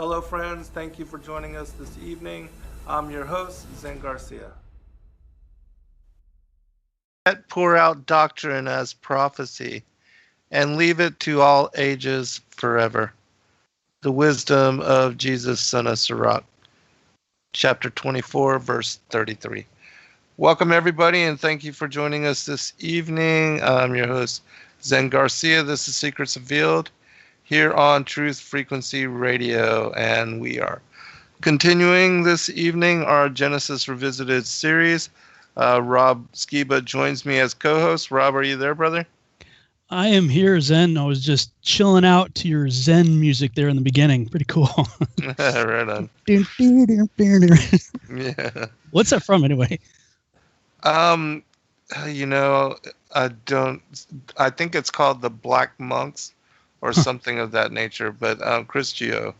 Hello, friends. Thank you for joining us this evening. I'm your host, Zen Garcia. Pour out doctrine as prophecy, and leave it to all ages forever. The wisdom of Jesus, son of Sirach. Chapter 24, verse 33. Welcome, everybody, and thank you for joining us this evening. I'm your host, Zen Garcia. This is Secrets Revealed here on Truth Frequency Radio, and we are continuing this evening our Genesis Revisited series. Rob Skiba joins me as co-host. Rob, are you there, brother? I am here, Zen. I was just chilling out to your Zen music there in the beginning. Pretty cool. Right on. Yeah. What's that from, anyway? I think it's called the Black Monks or something of that nature, but Chris Gio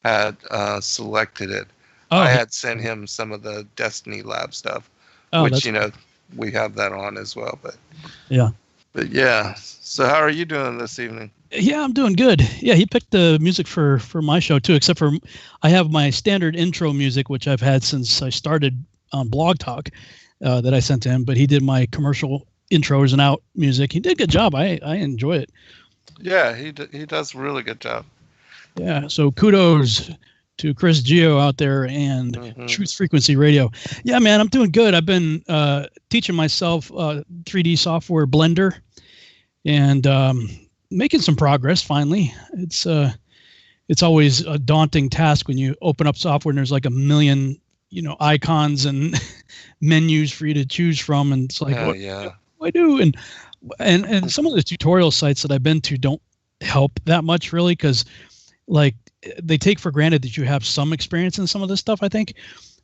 had selected it. I had sent him some of the Destiny Lab stuff, which, we have that on as well. But yeah. So how are you doing this evening? Yeah, I'm doing good. Yeah, he picked the music for my show too, except for I have my standard intro music, which I've had since I started on Blog Talk, that I sent to him. But he did my commercial intros and out music. He did a good job. I enjoy it. Yeah, he does a really good job. Yeah, so kudos to Chris Gio out there and Truth Frequency Radio. Yeah, man, I'm doing good. I've been teaching myself 3D software Blender and making some progress finally. It's always a daunting task when you open up software and there's like a million, icons and menus for you to choose from, and it's like, what do I do? And some of the tutorial sites that I've been to don't help that much, really, because like they take for granted that you have some experience in some of this stuff, I think.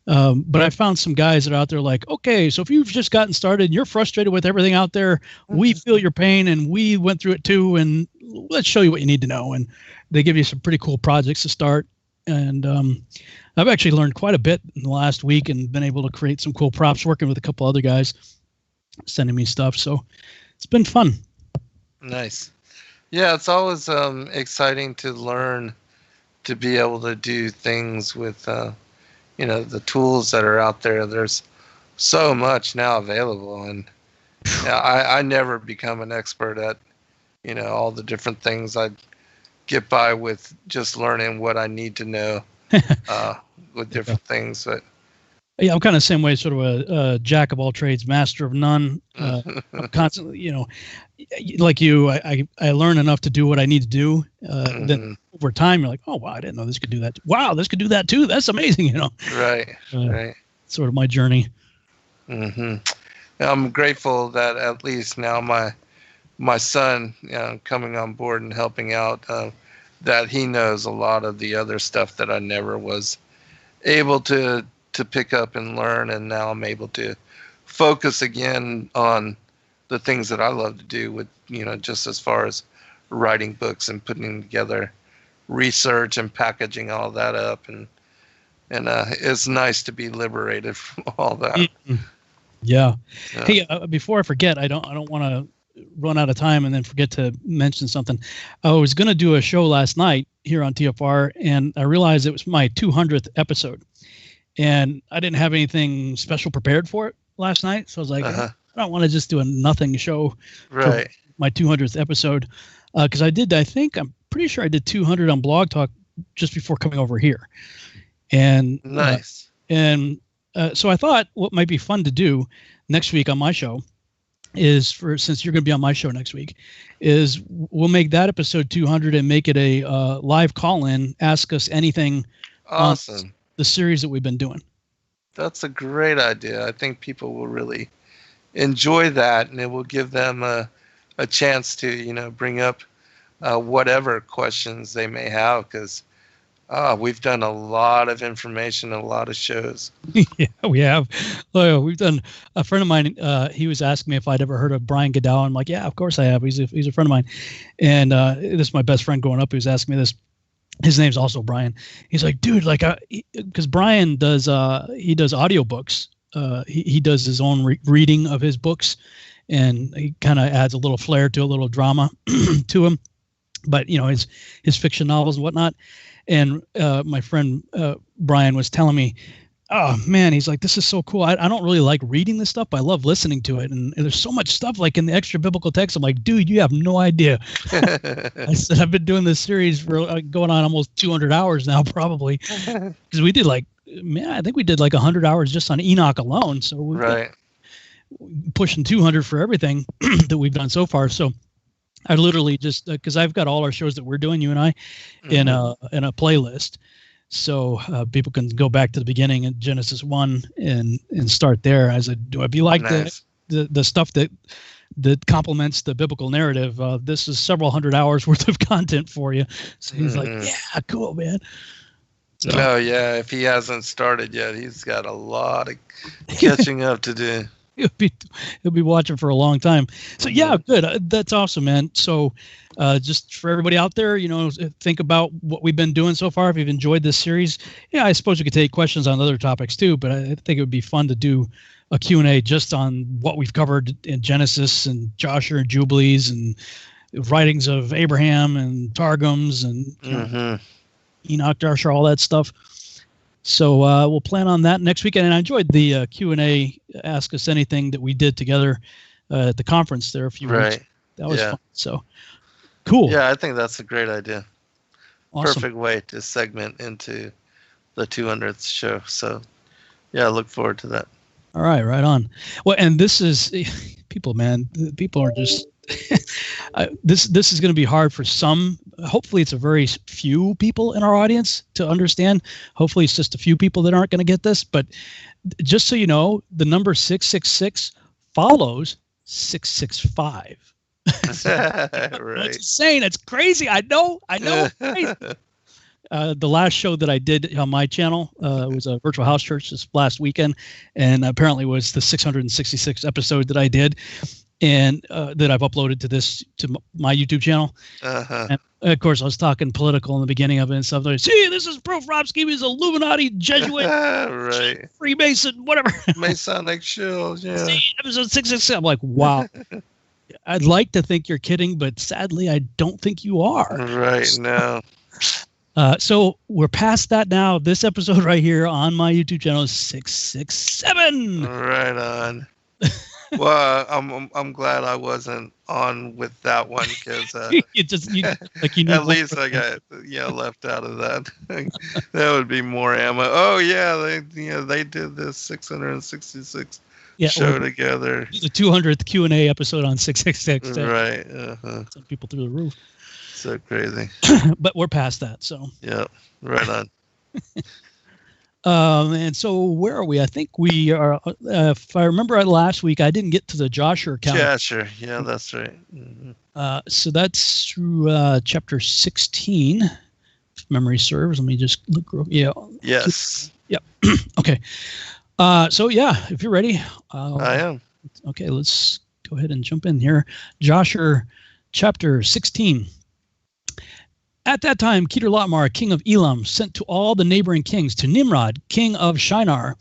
But I found some guys that are out there like, okay, so if you've just gotten started and you're frustrated with everything out there, we feel your pain and we went through it too, and let's show you what you need to know. And they give you some pretty cool projects to start. And I've actually learned quite a bit in the last week and been able to create some cool props working with a couple other guys sending me stuff. So it's been fun. Nice. Yeah, it's always exciting to learn to be able to do things with, the tools that are out there. There's so much now available. And I never become an expert at, all the different things. I get by with just learning what I need to know with different things. But yeah, I'm kind of the same way, sort of a jack of all trades, master of none. I'm constantly, like you, I learn enough to do what I need to do. Then over time, you're like, oh, wow, I didn't know this could do that. Wow, this could do that too. That's amazing, Right, right. Sort of my journey. I'm grateful that at least now my son, coming on board and helping out, that he knows a lot of the other stuff that I never was able to pick up and learn, and now I'm able to focus again on the things that I love to do with, just as far as writing books and putting together research and packaging all that up, and it's nice to be liberated from all that. Yeah. Hey, before I forget, I don't want to run out of time and then forget to mention something. I was going to do a show last night here on TFR, and I realized it was my 200th episode. And I didn't have anything special prepared for it last night. So I was like, I don't want to just do a nothing show for my 200th episode. Because I'm pretty sure I did 200 on Blog Talk just before coming over here. And nice. So I thought what might be fun to do next week on my show is, since you're going to be on my show next week, is we'll make that episode 200 and make it a live call-in, ask us anything. Awesome. The series that we've been doing. That's a great idea. I think people will really enjoy that, and it will give them a chance to, bring up whatever questions they may have, because we've done a lot of information, a lot of shows. Yeah, we have. We've done. A friend of mine, he was asking me if I'd ever heard of Brian Goodell. I'm like, yeah, of course I have. He's a friend of mine, and this is my best friend growing up. He was asking me this. His name's also Brian. He's like, dude, like, because Brian does, he does audiobooks. He does his own reading of his books, and he kind of adds a little flair to a little drama to him. But his fiction novels and whatnot. And my friend Brian was telling me, oh man, he's like, this is so cool. I don't really like reading this stuff, but I love listening to it. And there's so much stuff like in the extra biblical text. I'm like, dude, you have no idea. I said, I've been doing this series for going on almost 200 hours now, probably. Because we did I think we did like 100 hours just on Enoch alone. So we're pushing 200 for everything that we've done so far. So I literally just, because I've got all our shows that we're doing, you and I, in a playlist. So people can go back to the beginning in Genesis 1 and start there. I said, if you like the stuff that complements the biblical narrative, this is several hundred hours worth of content for you. So he's like, yeah, cool, man. So, oh, yeah. If he hasn't started yet, he's got a lot of catching up to do. He'll be watching for a long time. So yeah, good. That's awesome, man. So just for everybody out there, think about what we've been doing so far. If you've enjoyed this series, I suppose we could take questions on other topics too, but I think it would be fun to do a Q&A just on what we've covered in Genesis and Joshua and Jubilees and writings of Abraham and Targums and Enoch, Joshua, all that stuff. So we'll plan on that next weekend. And I enjoyed the Q&A, Ask Us Anything that we did together at the conference there a few weeks. That was fun. So cool. Yeah, I think that's a great idea. Awesome. Perfect way to segment into the 200th show. So yeah, I look forward to that. All right, right on. Well, and this is people, man. People are just this is going to be hard for some. Hopefully it's a very few people in our audience to understand. Hopefully it's just a few people that aren't going to get this. But just so you know, the number 666 follows 665. Right. It's insane. It's crazy. I know. It's crazy. The last show that I did on my channel was a virtual house church this last weekend, and apparently was the 666th episode that I did, and that I've uploaded to my YouTube channel. And of course, I was talking political in the beginning of it and stuff. Like, see, this is proof Rob Skiba is Illuminati, Jesuit, right, Freemason, whatever. Masonic shield, yeah. See, episode 666. I'm like, wow. I'd like to think you're kidding, but sadly, I don't think you are. Right, no. So we're past that now. This episode right here on my YouTube channel is 667. Right on. Well, I'm glad I wasn't on with that one because at least I got left out of that. That would be more ammo. Oh yeah, they did this 666 show together. The 200th Q&A episode on 666. Right. Some people through the roof. So crazy. But we're past that. So. Yeah. Right on. And so where are we? I think we are, if I remember last week, I didn't get to the Joshua account. Joshua. Yeah, that's right. So that's through chapter 16, if memory serves. Let me just look. Yeah. Yes. Yep. Okay. So yeah, if you're ready. I am. Okay, let's go ahead and jump in here. Joshua chapter 16. At that time, Kedorlaomer, king of Elam, sent to all the neighboring kings, to Nimrod, king of Shinar,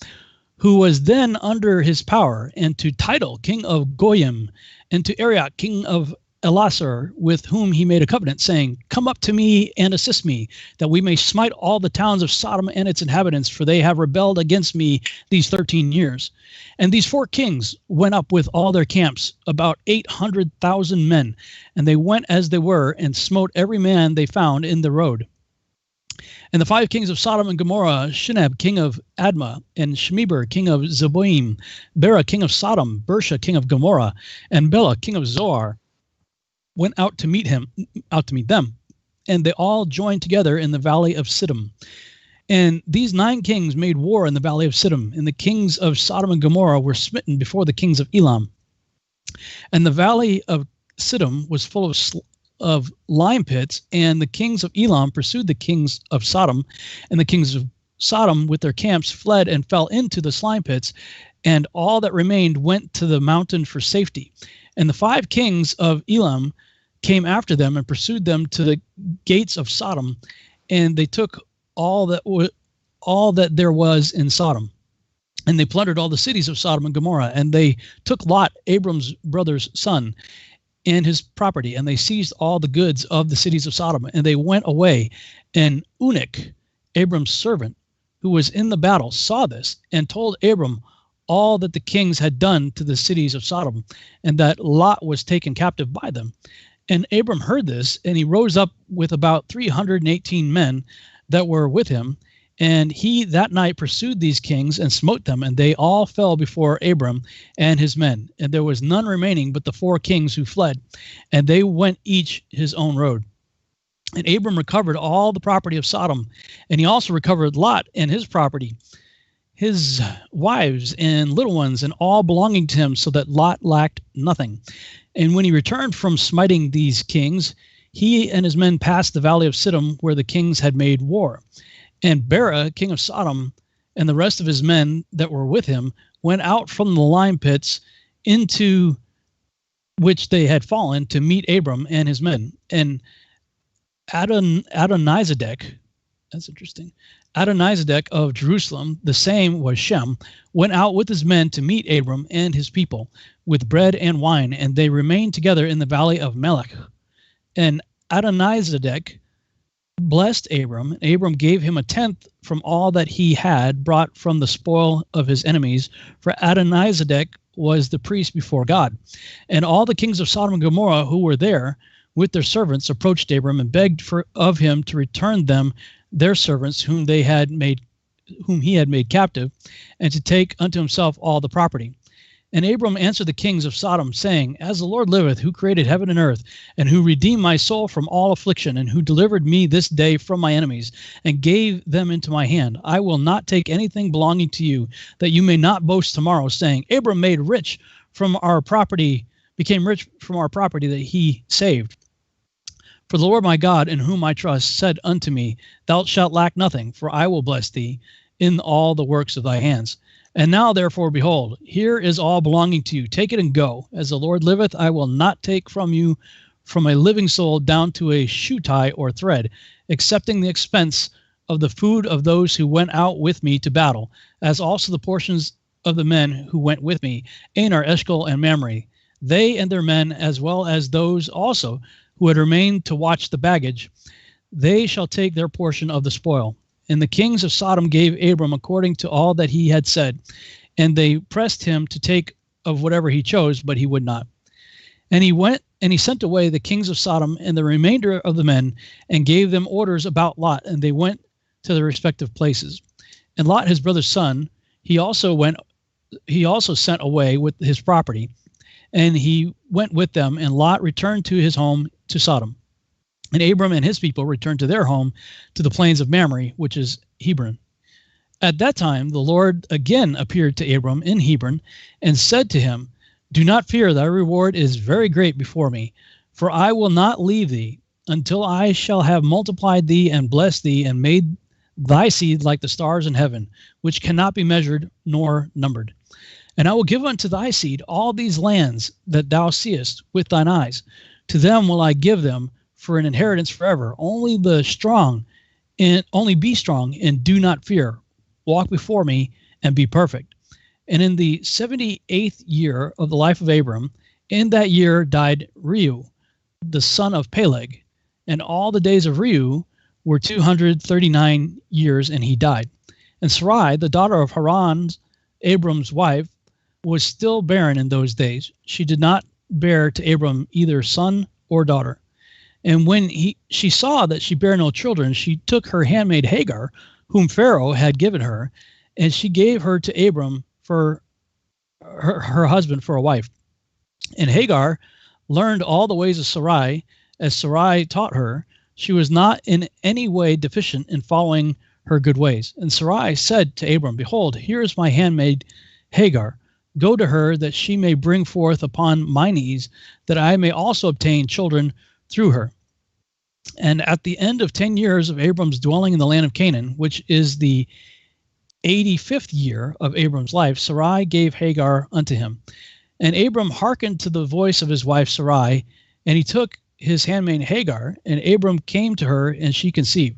who was then under his power, and to Tidal, king of Goyim, and to Arioch, king of Elasar, with whom he made a covenant, saying, come up to me and assist me, that we may smite all the towns of Sodom and its inhabitants, for they have rebelled against me these 13 years. And these 4 kings went up with all their camps, about 800,000 men, and they went as they were, and smote every man they found in the road. And the 5 kings of Sodom and Gomorrah, Shinab, king of Admah, and Shemeber, king of Zeboim, Bera, king of Sodom, Bersha, king of Gomorrah, and Bela, king of Zoar, went out to meet them, and they all joined together in the valley of Siddim. And these 9 kings made war in the valley of Siddim, and the kings of Sodom and Gomorrah were smitten before the kings of Elam. And the valley of Siddim was full of lime pits, and the kings of Elam pursued the kings of Sodom, and the kings of Sodom with their camps fled and fell into the slime pits, and all that remained went to the mountain for safety. And the 5 kings of Elam came after them and pursued them to the gates of Sodom, and they took all that there was in Sodom, and they plundered all the cities of Sodom and Gomorrah, and they took Lot, Abram's brother's son, and his property, and they seized all the goods of the cities of Sodom, and they went away. And Eunuch, Abram's servant, who was in the battle, saw this, and told Abram all that the kings had done to the cities of Sodom, and that Lot was taken captive by them. And Abram heard this, and he rose up with about 318 men that were with him, and he that night pursued these kings and smote them, and they all fell before Abram and his men. And there was none remaining but the 4 kings who fled, and they went each his own road. And Abram recovered all the property of Sodom, and he also recovered Lot and his property, his wives and little ones, and all belonging to him, so that Lot lacked nothing. And when he returned from smiting these kings, he and his men passed the valley of Siddim, where the kings had made war. And Bera, king of Sodom, and the rest of his men that were with him went out from the lime pits into which they had fallen to meet Abram and his men. And Adonizedek, that's interesting, Adonizedek of Jerusalem, the same was Shem, went out with his men to meet Abram and his people with bread and wine, and they remained together in the valley of Melech. And Adonizedek blessed Abram, and Abram gave him a tenth from all that he had brought from the spoil of his enemies, for Adonizedek was the priest before God. And all the kings of Sodom and Gomorrah who were there with their servants approached Abram and begged of him to return them their servants whom he had made captive, and to take unto himself all the property. And Abram answered the kings of Sodom, saying, As the Lord liveth, who created heaven and earth, and who redeemed my soul from all affliction, and who delivered me this day from my enemies, and gave them into my hand, I will not take anything belonging to you, that you may not boast tomorrow, saying, Abram became rich from our property that he saved. For the Lord my God, in whom I trust, said unto me, Thou shalt lack nothing, for I will bless thee in all the works of thy hands. And now, therefore, behold, here is all belonging to you. Take it and go. As the Lord liveth, I will not take from you from a living soul down to a shoe tie or thread, excepting the expense of the food of those who went out with me to battle, as also the portions of the men who went with me, Anar, Eshcol, and Mamre. They and their men, as well as those also who had remained to watch the baggage, they shall take their portion of the spoil. And the kings of Sodom gave Abram according to all that he had said, and they pressed him to take of whatever he chose, but he would not. And he went and he sent away the kings of Sodom and the remainder of the men, and gave them orders about Lot, and they went to their respective places. And Lot, his brother's son, he also sent away with his property, and he went with them, and Lot returned to his home to Sodom. And Abram and his people returned to their home to the plains of Mamre, which is Hebron. At that time, the Lord again appeared to Abram in Hebron and said to him, Do not fear, thy reward is very great before me, for I will not leave thee until I shall have multiplied thee and blessed thee and made thy seed like the stars in heaven, which cannot be measured nor numbered. And I will give unto thy seed all these lands that thou seest with thine eyes. To them will I give them for an inheritance forever. Only be strong and do not fear. Walk before me and be perfect. And in the 78th year of the life of Abram, in that year died Reu, the son of Peleg. And all the days of Reu were 239 years, and he died. And Sarai, the daughter of Haran, Abram's wife, was still barren in those days. She did not bear to Abram either son or daughter. And when she saw that she bare no children, she took her handmaid Hagar, whom Pharaoh had given her, and she gave her to Abram for her husband for a wife. And Hagar learned all the ways of Sarai, as Sarai taught her. She was not in any way deficient in following her good ways. And Sarai said to Abram, Behold, here is my handmaid Hagar. Go to her, that she may bring forth upon my knees, that I may also obtain children through her. And at the end of 10 years of Abram's dwelling in the land of Canaan, which is the 85th year of Abram's life, Sarai gave Hagar unto him. And Abram hearkened to the voice of his wife Sarai, and he took his handmaid Hagar, and Abram came to her, and she conceived.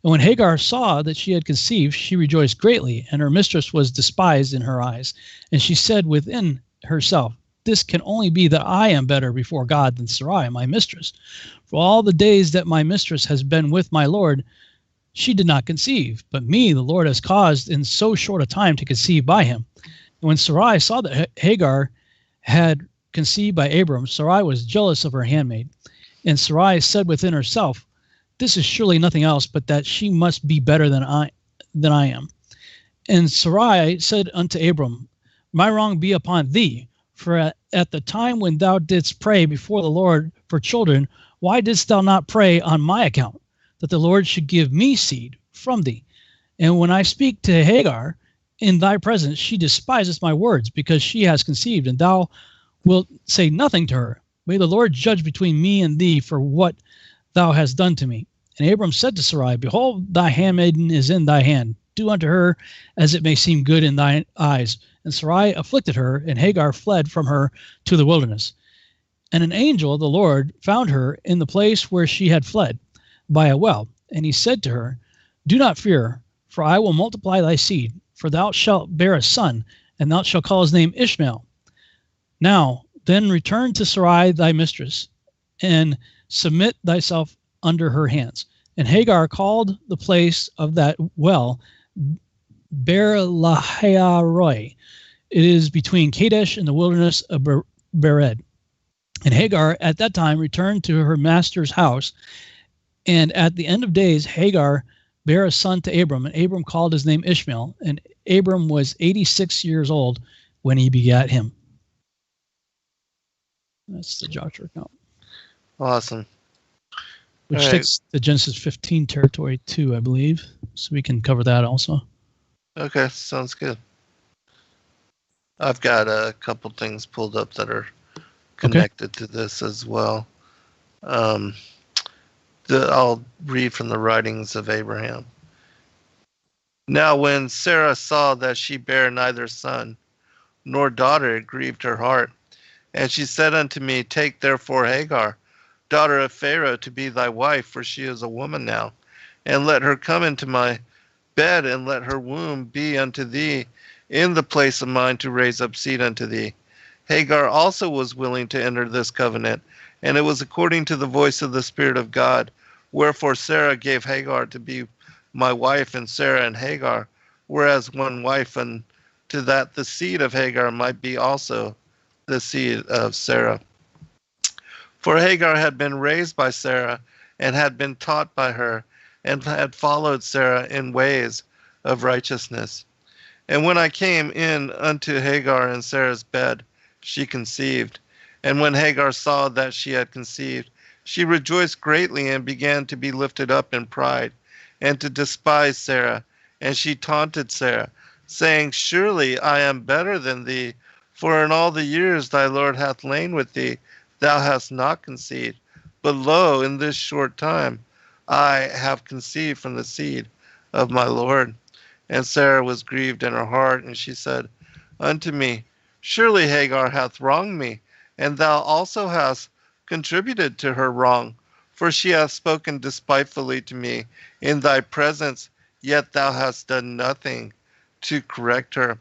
And when Hagar saw that she had conceived, she rejoiced greatly, and her mistress was despised in her eyes. And she said within herself, this can only be that I am better before God than Sarai, my mistress. For all the days that my mistress has been with my Lord, she did not conceive. But me the Lord has caused in so short a time to conceive by him. And when Sarai saw that Hagar had conceived by Abram, Sarai was jealous of her handmaid. And Sarai said within herself, this is surely nothing else but that she must be better than I am. And Sarai said unto Abram, my wrong be upon thee, for at the time when thou didst pray before the Lord for children, why didst thou not pray on my account, that the Lord should give me seed from thee? And when I speak to Hagar in thy presence, she despises my words, because she has conceived, and thou wilt say nothing to her. May the Lord judge between me and thee for what thou hast done to me. And Abram said to Sarai, behold, thy handmaiden is in thy hand. Do unto her as it may seem good in thine eyes. And Sarai afflicted her, and Hagar fled from her to the wilderness. And an angel of the Lord found her in the place where she had fled, by a well. And he said to her, do not fear, for I will multiply thy seed, for thou shalt bear a son, and thou shalt call his name Ishmael. Now then return to Sarai thy mistress, and submit thyself under her hands. And Hagar called the place of that well Ber-lahai-roi. It is between Kadesh and the wilderness of Bered. And Hagar at that time returned to her master's house. And at the end of days, Hagar bare a son to Abram, and Abram called his name Ishmael. And Abram was 86 years old when he begat him. That's the Joshua account. Awesome. Which All right. takes the Genesis 15 territory too, I believe. So we can cover that also. Okay, sounds good. I've got a couple things pulled up that are connected to this as well. I'll read from the writings of Abraham. Now when Sarah saw that she bare neither son nor daughter, it grieved her heart. And she said unto me, take therefore Hagar, daughter of Pharaoh, to be thy wife, for she is a woman now. And let her come into my bed, and let her womb be unto thee in the place of mine to raise up seed unto thee. Hagar also was willing to enter this covenant, and it was according to the voice of the Spirit of God. Wherefore Sarah gave Hagar to be my wife, and Sarah and Hagar were as one wife, and to that the seed of Hagar might be also the seed of Sarah. For Hagar had been raised by Sarah, and had been taught by her, and had followed Sarah in ways of righteousness. And when I came in unto Hagar in Sarah's bed, she conceived. And when Hagar saw that she had conceived, she rejoiced greatly, and began to be lifted up in pride, and to despise Sarah. And she taunted Sarah, saying, surely I am better than thee, for in all the years thy Lord hath lain with thee, thou hast not conceived. But lo, in this short time I have conceived from the seed of my Lord. And Sarah was grieved in her heart, and she said unto me, surely Hagar hath wronged me, and thou also hast contributed to her wrong, for she hath spoken despitefully to me in thy presence, yet thou hast done nothing to correct her.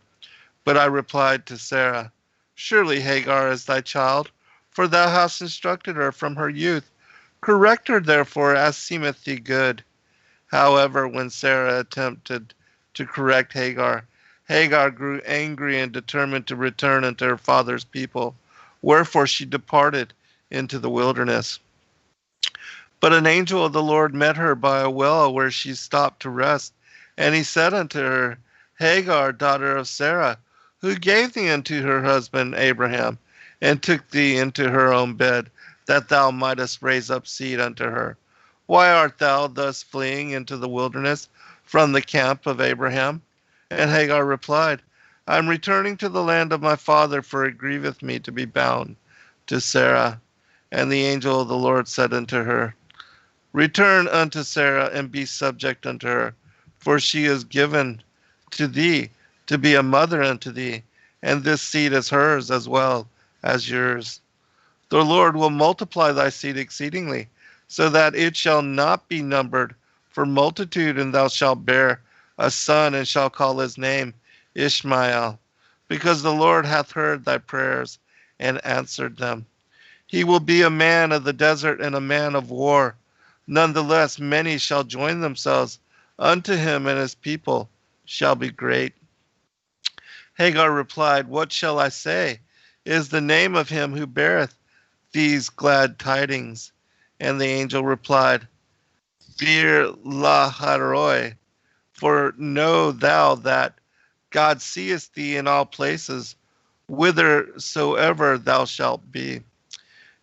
But I replied to Sarah, surely Hagar is thy child, for thou hast instructed her from her youth. Correct her therefore as seemeth thee good. However, when Sarah attempted to correct Hagar, Hagar grew angry and determined to return unto her father's people. Wherefore she departed into the wilderness. But an angel of the Lord met her by a well where she stopped to rest. And he said unto her, Hagar, daughter of Sarah, who gave thee unto her husband Abraham, and took thee into her own bed, that thou mightest raise up seed unto her? Why art thou thus fleeing into the wilderness from the camp of Abraham? And Hagar replied, I am returning to the land of my father, for it grieveth me to be bound to Sarah. And the angel of the Lord said unto her, return unto Sarah, and be subject unto her, for she is given to thee to be a mother unto thee, and this seed is hers as well as yours. The Lord will multiply thy seed exceedingly, so that it shall not be numbered for multitude, and thou shalt bear a son, and shall call his name Ishmael, because the Lord hath heard thy prayers, and answered them, He will be a man of the desert and a man of war. Nonetheless, many shall join themselves unto him, and his people shall be great. Hagar replied, What shall I say? Is the name of him who beareth these glad tidings? And the angel replied, Bir Laharoi, for know thou that God seeth thee in all places, whithersoever thou shalt be.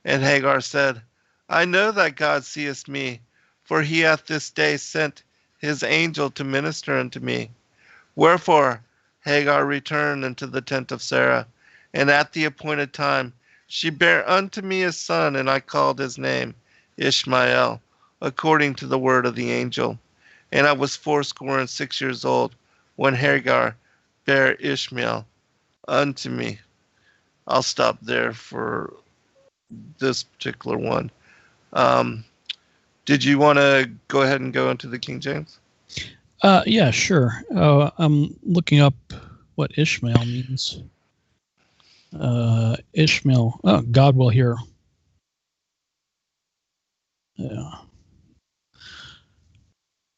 And Hagar said, I know that God seeth me, for he hath this day sent his angel to minister unto me. Wherefore Hagar returned into the tent of Sarah, and at the appointed time she bare unto me a son, and I called his name Ishmael, according to the word of the angel. And I was 86 years old when Hagar bare Ishmael unto me. I'll stop there for this particular one. Did you want to go ahead and go into the King James? Yeah, sure. I'm looking up what Ishmael means. Ishmael. Oh, God will hear. Yeah.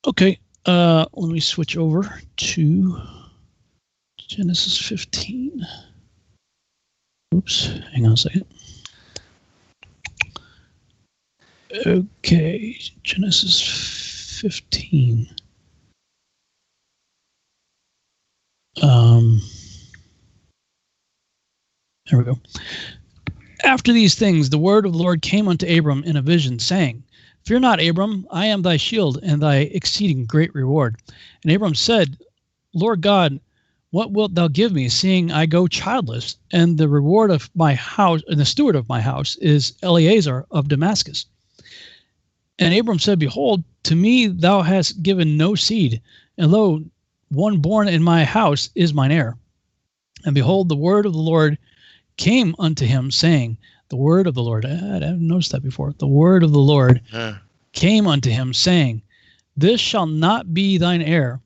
Okay. Let me switch over to Genesis 15. Oops. Hang on a second. Okay. Genesis 15. There we go. After these things, the word of the Lord came unto Abram in a vision, saying, Fear not, Abram, I am thy shield and thy exceeding great reward. And Abram said, Lord God, what wilt thou give me, seeing I go childless, and the reward of my house, and the steward of my house is Eleazar of Damascus? And Abram said, Behold, to me thou hast given no seed, and lo, one born in my house is mine heir. And behold, the word of the Lord came unto him, saying, the word of the Lord, I haven't noticed that before. The word of the Lord came unto him, saying, This shall not be thine heir,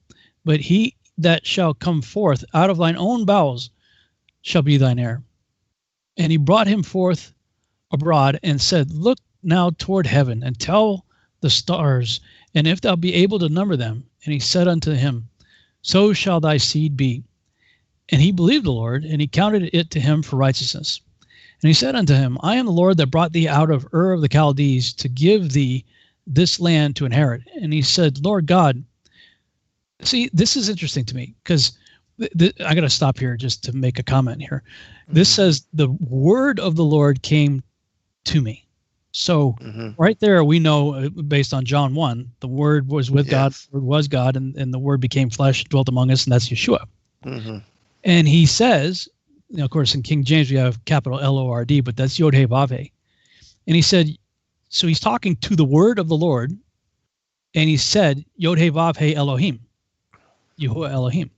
but he that shall come forth out of thine own bowels shall be thine heir. And he brought him forth abroad and said, Look now toward heaven, and tell the stars, and if thou be able to number them. And he said unto him, So shall thy seed be. And he believed the Lord, and he counted it to him for righteousness. And he said unto him, I am the Lord that brought thee out of Ur of the Chaldees to give thee this land to inherit. And he said, Lord God, see, this is interesting to me, because I got to stop here just to make a comment here. This says, the word of the Lord came to me. So right there, we know, based on John 1, the word was with God, the word was God, and the word became flesh, dwelt among us, and that's Yeshua. And he says, you know, of course, in King James, we have capital L-O-R-D, but that's Yod-Heh-Vav-Heh. And he said, so he's talking to the word of the Lord, and he said, Yod-Heh-Vav-Heh Elohim, Yahuwah Elohim,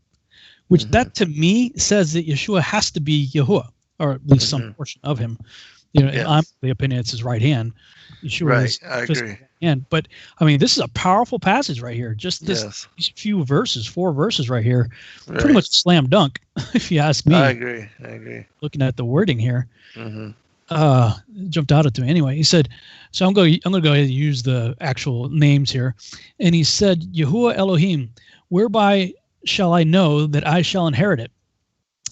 which that to me says that Yeshua has to be Yahuwah, or at least some portion of him. You know, I'm of the opinion it's his right hand. Yeshua is I agree. Hand. But I mean, this is a powerful passage right here. Just these few verses, 4 verses right here, pretty much slam dunk, if you ask me. I agree. Looking at the wording here, jumped out at me anyway. He said, so I'm going to go ahead and use the actual names here. And he said, Yahuwah Elohim, whereby shall I know that I shall inherit it?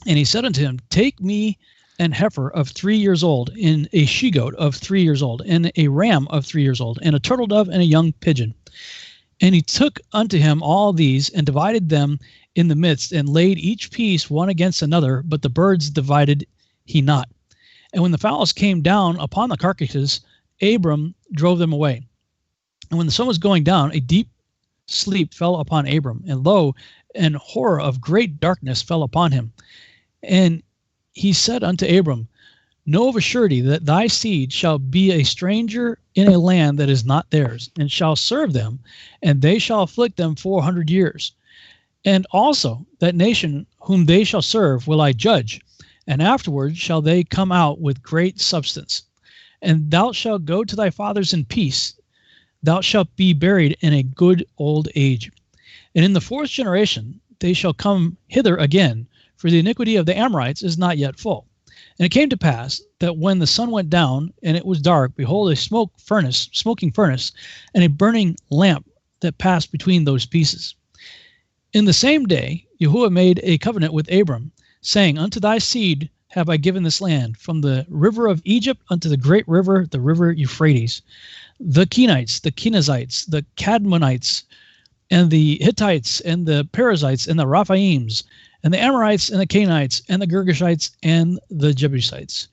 And he said unto him, Take me an heifer of 3 years old, and a she-goat of 3 years old, and a ram of 3 years old, and a turtle dove, and a young pigeon. And he took unto him all these, and divided them in the midst, and laid each piece one against another, but the birds divided he not. And when the fowls came down upon the carcasses, Abram drove them away. And when the sun was going down, a deep sleep fell upon Abram, and lo, an horror of great darkness fell upon him. And he said unto Abram, Know of a surety that thy seed shall be a stranger in a land that is not theirs, and shall serve them, and they shall afflict them 400 years. And also that nation whom they shall serve will I judge, and afterward shall they come out with great substance. And thou shalt go to thy fathers in peace. Thou shalt be buried in a good old age. And in the 4th generation they shall come hither again, for the iniquity of the Amorites is not yet full. And it came to pass that when the sun went down and it was dark, behold, a smoking furnace, and a burning lamp that passed between those pieces. In the same day, Yahuwah made a covenant with Abram, saying, Unto thy seed have I given this land, from the river of Egypt unto the great river, the river Euphrates. The Kenites, the Kenizzites, the Cadmonites, and the Hittites, and the Perizzites, and the Raphaims, and the Amorites, and the Canaanites, and the Girgashites, and the Jebusites.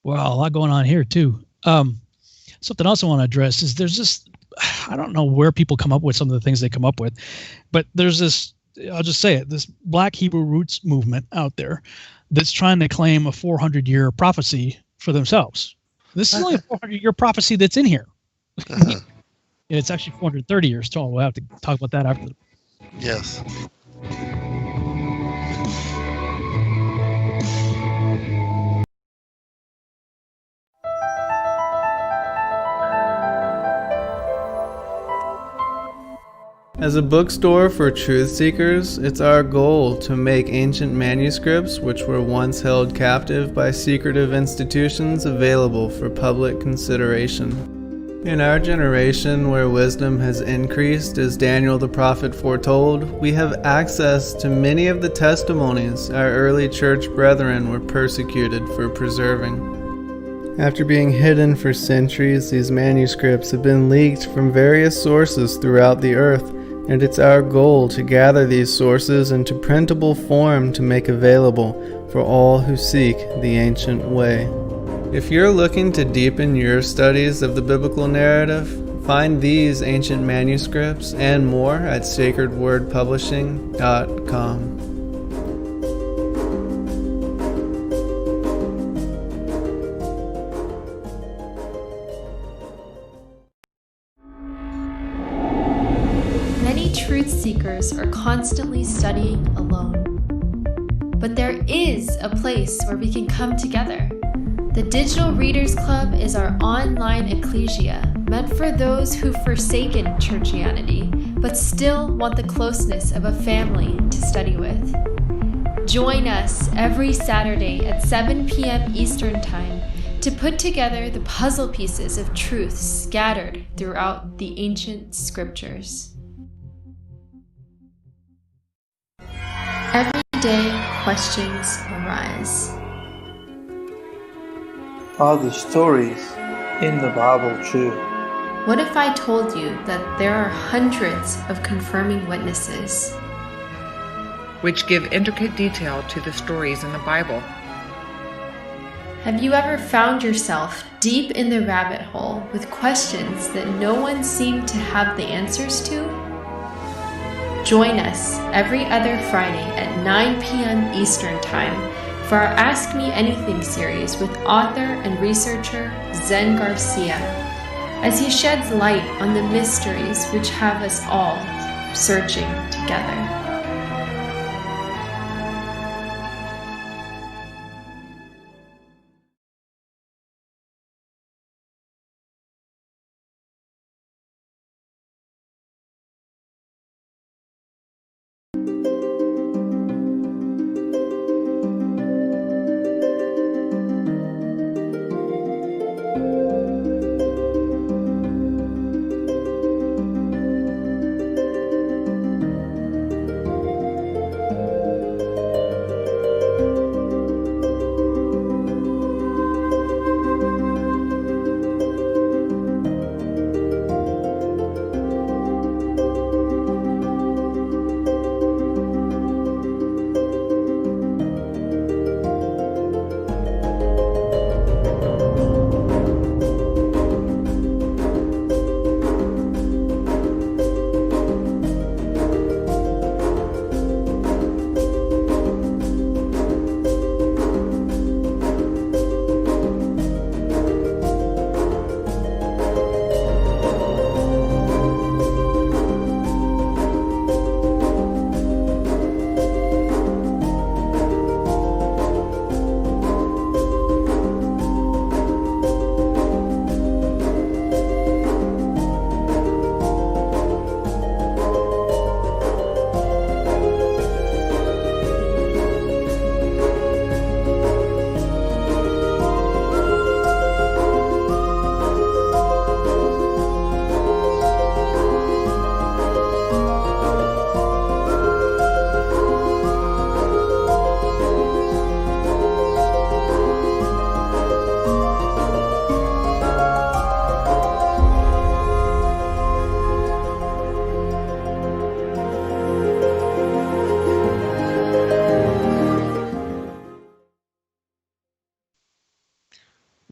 Wow, a lot going on here, too. Something else I want to address is there's this, I don't know where people come up with some of the things they come up with, but there's this, I'll just say it, this Black Hebrew Roots movement out there that's trying to claim a 400-year prophecy for themselves. This is only a 400-year prophecy that's in here. It's actually 430 years tall. We'll have to talk about that after. Yes. As a bookstore for truth seekers, it's our goal to make ancient manuscripts which were once held captive by secretive institutions available for public consideration. In our generation, where wisdom has increased as Daniel the prophet foretold, we have access to many of the testimonies our early church brethren were persecuted for preserving. After being hidden for centuries, these manuscripts have been leaked from various sources throughout the earth, and it's our goal to gather these sources into printable form to make available for all who seek the ancient way. If you're looking to deepen your studies of the biblical narrative, find these ancient manuscripts and more at sacredwordpublishing.com. Many truth seekers are constantly studying alone. But there is a place where we can come together. The Digital Readers Club is our online ecclesia meant for those who've forsaken churchianity but still want the closeness of a family to study with. Join us every Saturday at 7 p.m. Eastern Time to put together the puzzle pieces of truth scattered throughout the ancient scriptures. Everyday questions arise. Are the stories in the Bible true? What if I told you that there are hundreds of confirming witnesses? Which give intricate detail to the stories in the Bible. Have you ever found yourself deep in the rabbit hole with questions that no one seemed to have the answers to? Join us every other Friday at 9 p.m. Eastern Time for our Ask Me Anything series with author and researcher Zen Garcia, as he sheds light on the mysteries which have us all searching together.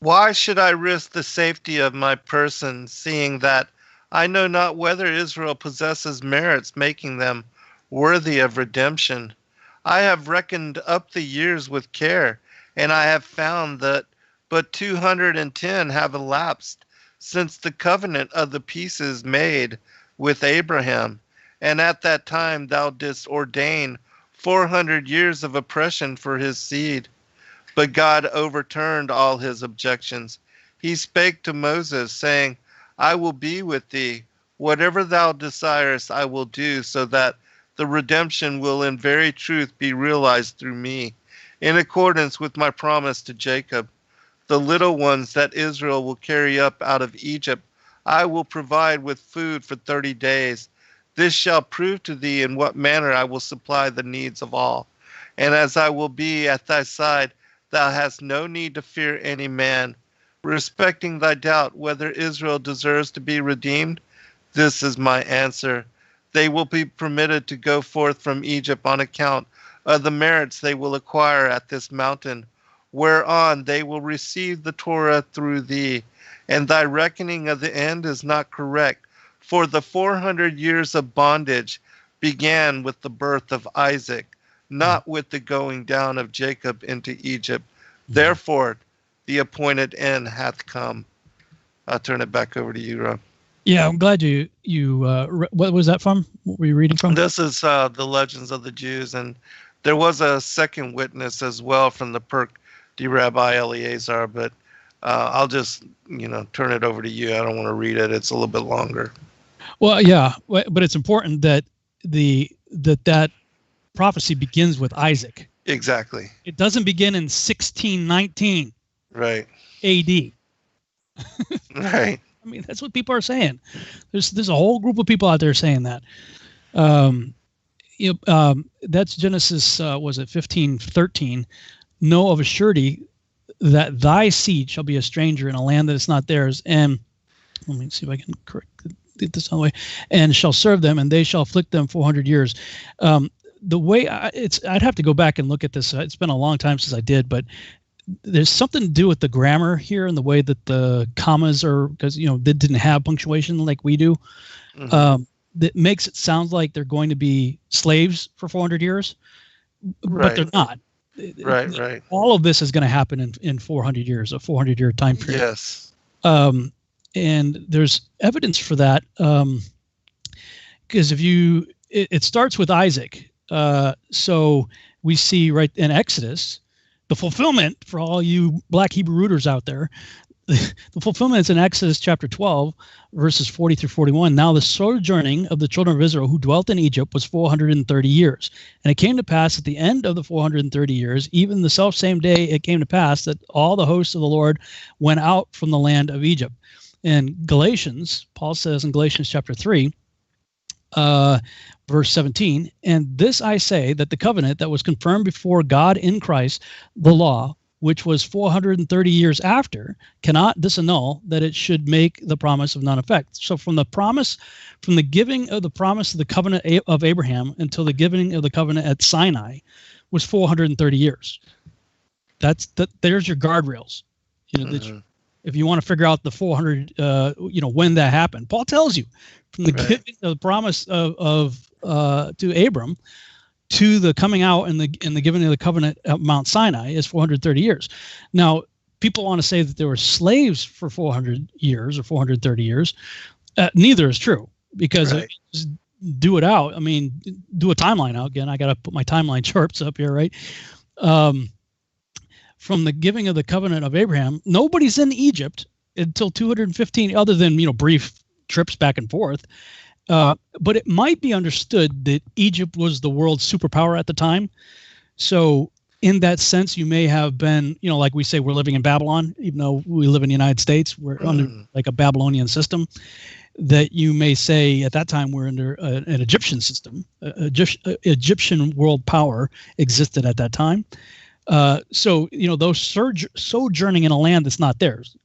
Why should I risk the safety of my person, seeing that I know not whether Israel possesses merits making them worthy of redemption? I have reckoned up the years with care, and I have found that but 210 have elapsed since the covenant of the pieces made with Abraham. And at that time thou didst ordain 400 years of oppression for his seed. But God overturned all his objections. He spake to Moses, saying, I will be with thee. Whatever thou desirest I will do, so that the redemption will in very truth be realized through me, in accordance with my promise to Jacob. The little ones that Israel will carry up out of Egypt, I will provide with food for 30 days. This shall prove to thee in what manner I will supply the needs of all. And as I will be at thy side, thou hast no need to fear any man. Respecting thy doubt whether Israel deserves to be redeemed, this is my answer. They will be permitted to go forth from Egypt on account of the merits they will acquire at this mountain, whereon they will receive the Torah through thee. And thy reckoning of the end is not correct, for the 400 years of bondage began with the birth of Isaac, not with the going down of Jacob into Egypt. Therefore, the appointed end hath come. I'll turn it back over to you, Rob. Yeah, I'm glad you what was that from? What were you reading from? This is the Legends of the Jews, and there was a second witness as well from the Perk D. Rabbi Eleazar, but I'll just, turn it over to you. I don't want to read it. It's a little bit longer. Well, yeah, but it's important that that prophecy begins with Isaac. Exactly. It doesn't begin in 1619 Right. AD. Right. I mean, that's what people are saying. There's a whole group of people out there saying that. That's Genesis, was it 15:13? Know of a surety that thy seed shall be a stranger in a land that is not theirs. And let me see if I can get this on the way. And shall serve them, and they shall afflict them 400 years. The way I'd have to go back and look at this. It's been a long time since I did, but there's something to do with the grammar here and the way that the commas are, because they didn't have punctuation like we do. Mm-hmm. That makes it sound like they're going to be slaves for 400 years, but they're not. Right. All of this is going to happen in 400 years, a 400-year time period. Yes. And there's evidence for that, because it starts with Isaac. So we see right in Exodus, the fulfillment for all you Black Hebrew rooters out there. The fulfillment is in Exodus chapter 12, verses 40 through 41. Now the sojourning of the children of Israel who dwelt in Egypt was 430 years. And it came to pass at the end of the 430 years, even the selfsame day it came to pass, that all the hosts of the Lord went out from the land of Egypt. In Galatians, Paul says in Galatians chapter 3, verse 17, and this I say, that the covenant that was confirmed before God in Christ, the law, which was 430 years after, cannot disannul that it should make the promise of none effect. So from the giving of the promise of the covenant of Abraham until the giving of the covenant at Sinai was 430 years. There's your guardrails. If you want to figure out the 400, when that happened, Paul tells you from the giving of the promise to Abram to the coming out and the giving of the covenant at Mount Sinai is 430 years. Now, people want to say that there were slaves for 400 years or 430 years. Neither is true, because do it out. I mean, do a timeline out. Again, I got to put my timeline charts up here, right? From the giving of the covenant of Abraham, nobody's in Egypt until 215, other than, brief trips back and forth. But it might be understood that Egypt was the world's superpower at the time. So in that sense, you may have been, like we say, we're living in Babylon, even though we live in the United States, we're under like a Babylonian system, that you may say at that time we're under an Egyptian system. Egyptian world power existed at that time. So, those sojourning in a land that's not theirs,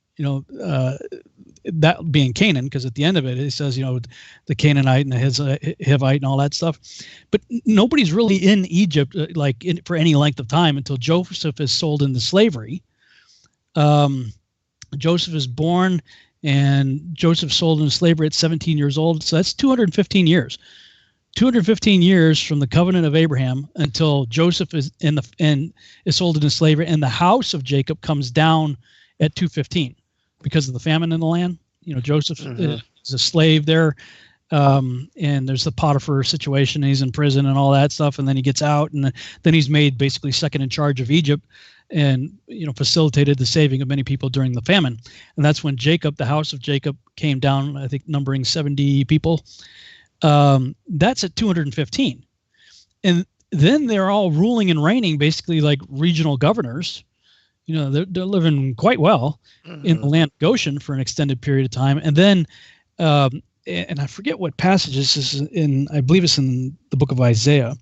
that being Canaan, because at the end of it says, the Canaanite and the Hivite and all that stuff. But nobody's really in Egypt for any length of time until Joseph is sold into slavery. Joseph is born, and Joseph sold into slavery at 17 years old. So that's 215 years. 215 years from the covenant of Abraham until Joseph is is sold into slavery, and the house of Jacob comes down at 215 because of the famine in the land. Joseph is a slave there, and there's the Potiphar situation. He's in prison and all that stuff, and then he gets out, and then he's made basically second in charge of Egypt, and facilitated the saving of many people during the famine. And that's when Jacob, the house of Jacob, came down, I think numbering 70 people. That's at 215. And then they're all ruling and reigning basically like regional governors. They're living quite well in the land of Goshen for an extended period of time. And then, and I forget what passage this is in, I believe it's in the book of Isaiah,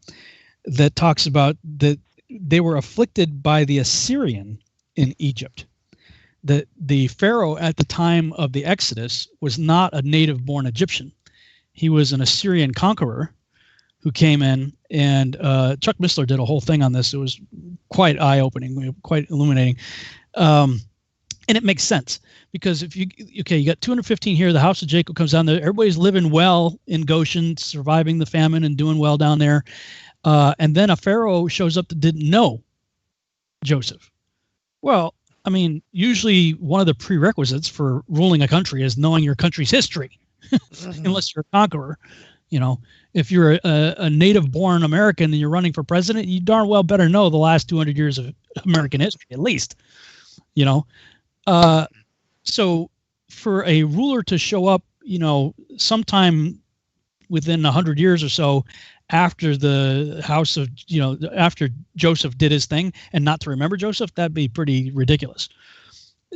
that talks about that they were afflicted by the Assyrian in Egypt. The Pharaoh at the time of the Exodus was not a native born Egyptian. He was an Assyrian conqueror who came in, and Chuck Missler did a whole thing on this. It was quite eye-opening, quite illuminating. And it makes sense because if you got 215 here, the house of Jacob comes down there. Everybody's living well in Goshen, surviving the famine and doing well down there. And then a Pharaoh shows up that didn't know Joseph. Well, I mean, usually one of the prerequisites for ruling a country is knowing your country's history. Unless you're a conqueror, if you're a native-born American and you're running for president, you darn well better know the last 200 years of American history, at least. So for a ruler to show up, sometime within 100 years or so after the house of, after Joseph did his thing, and not to remember Joseph, that'd be pretty ridiculous.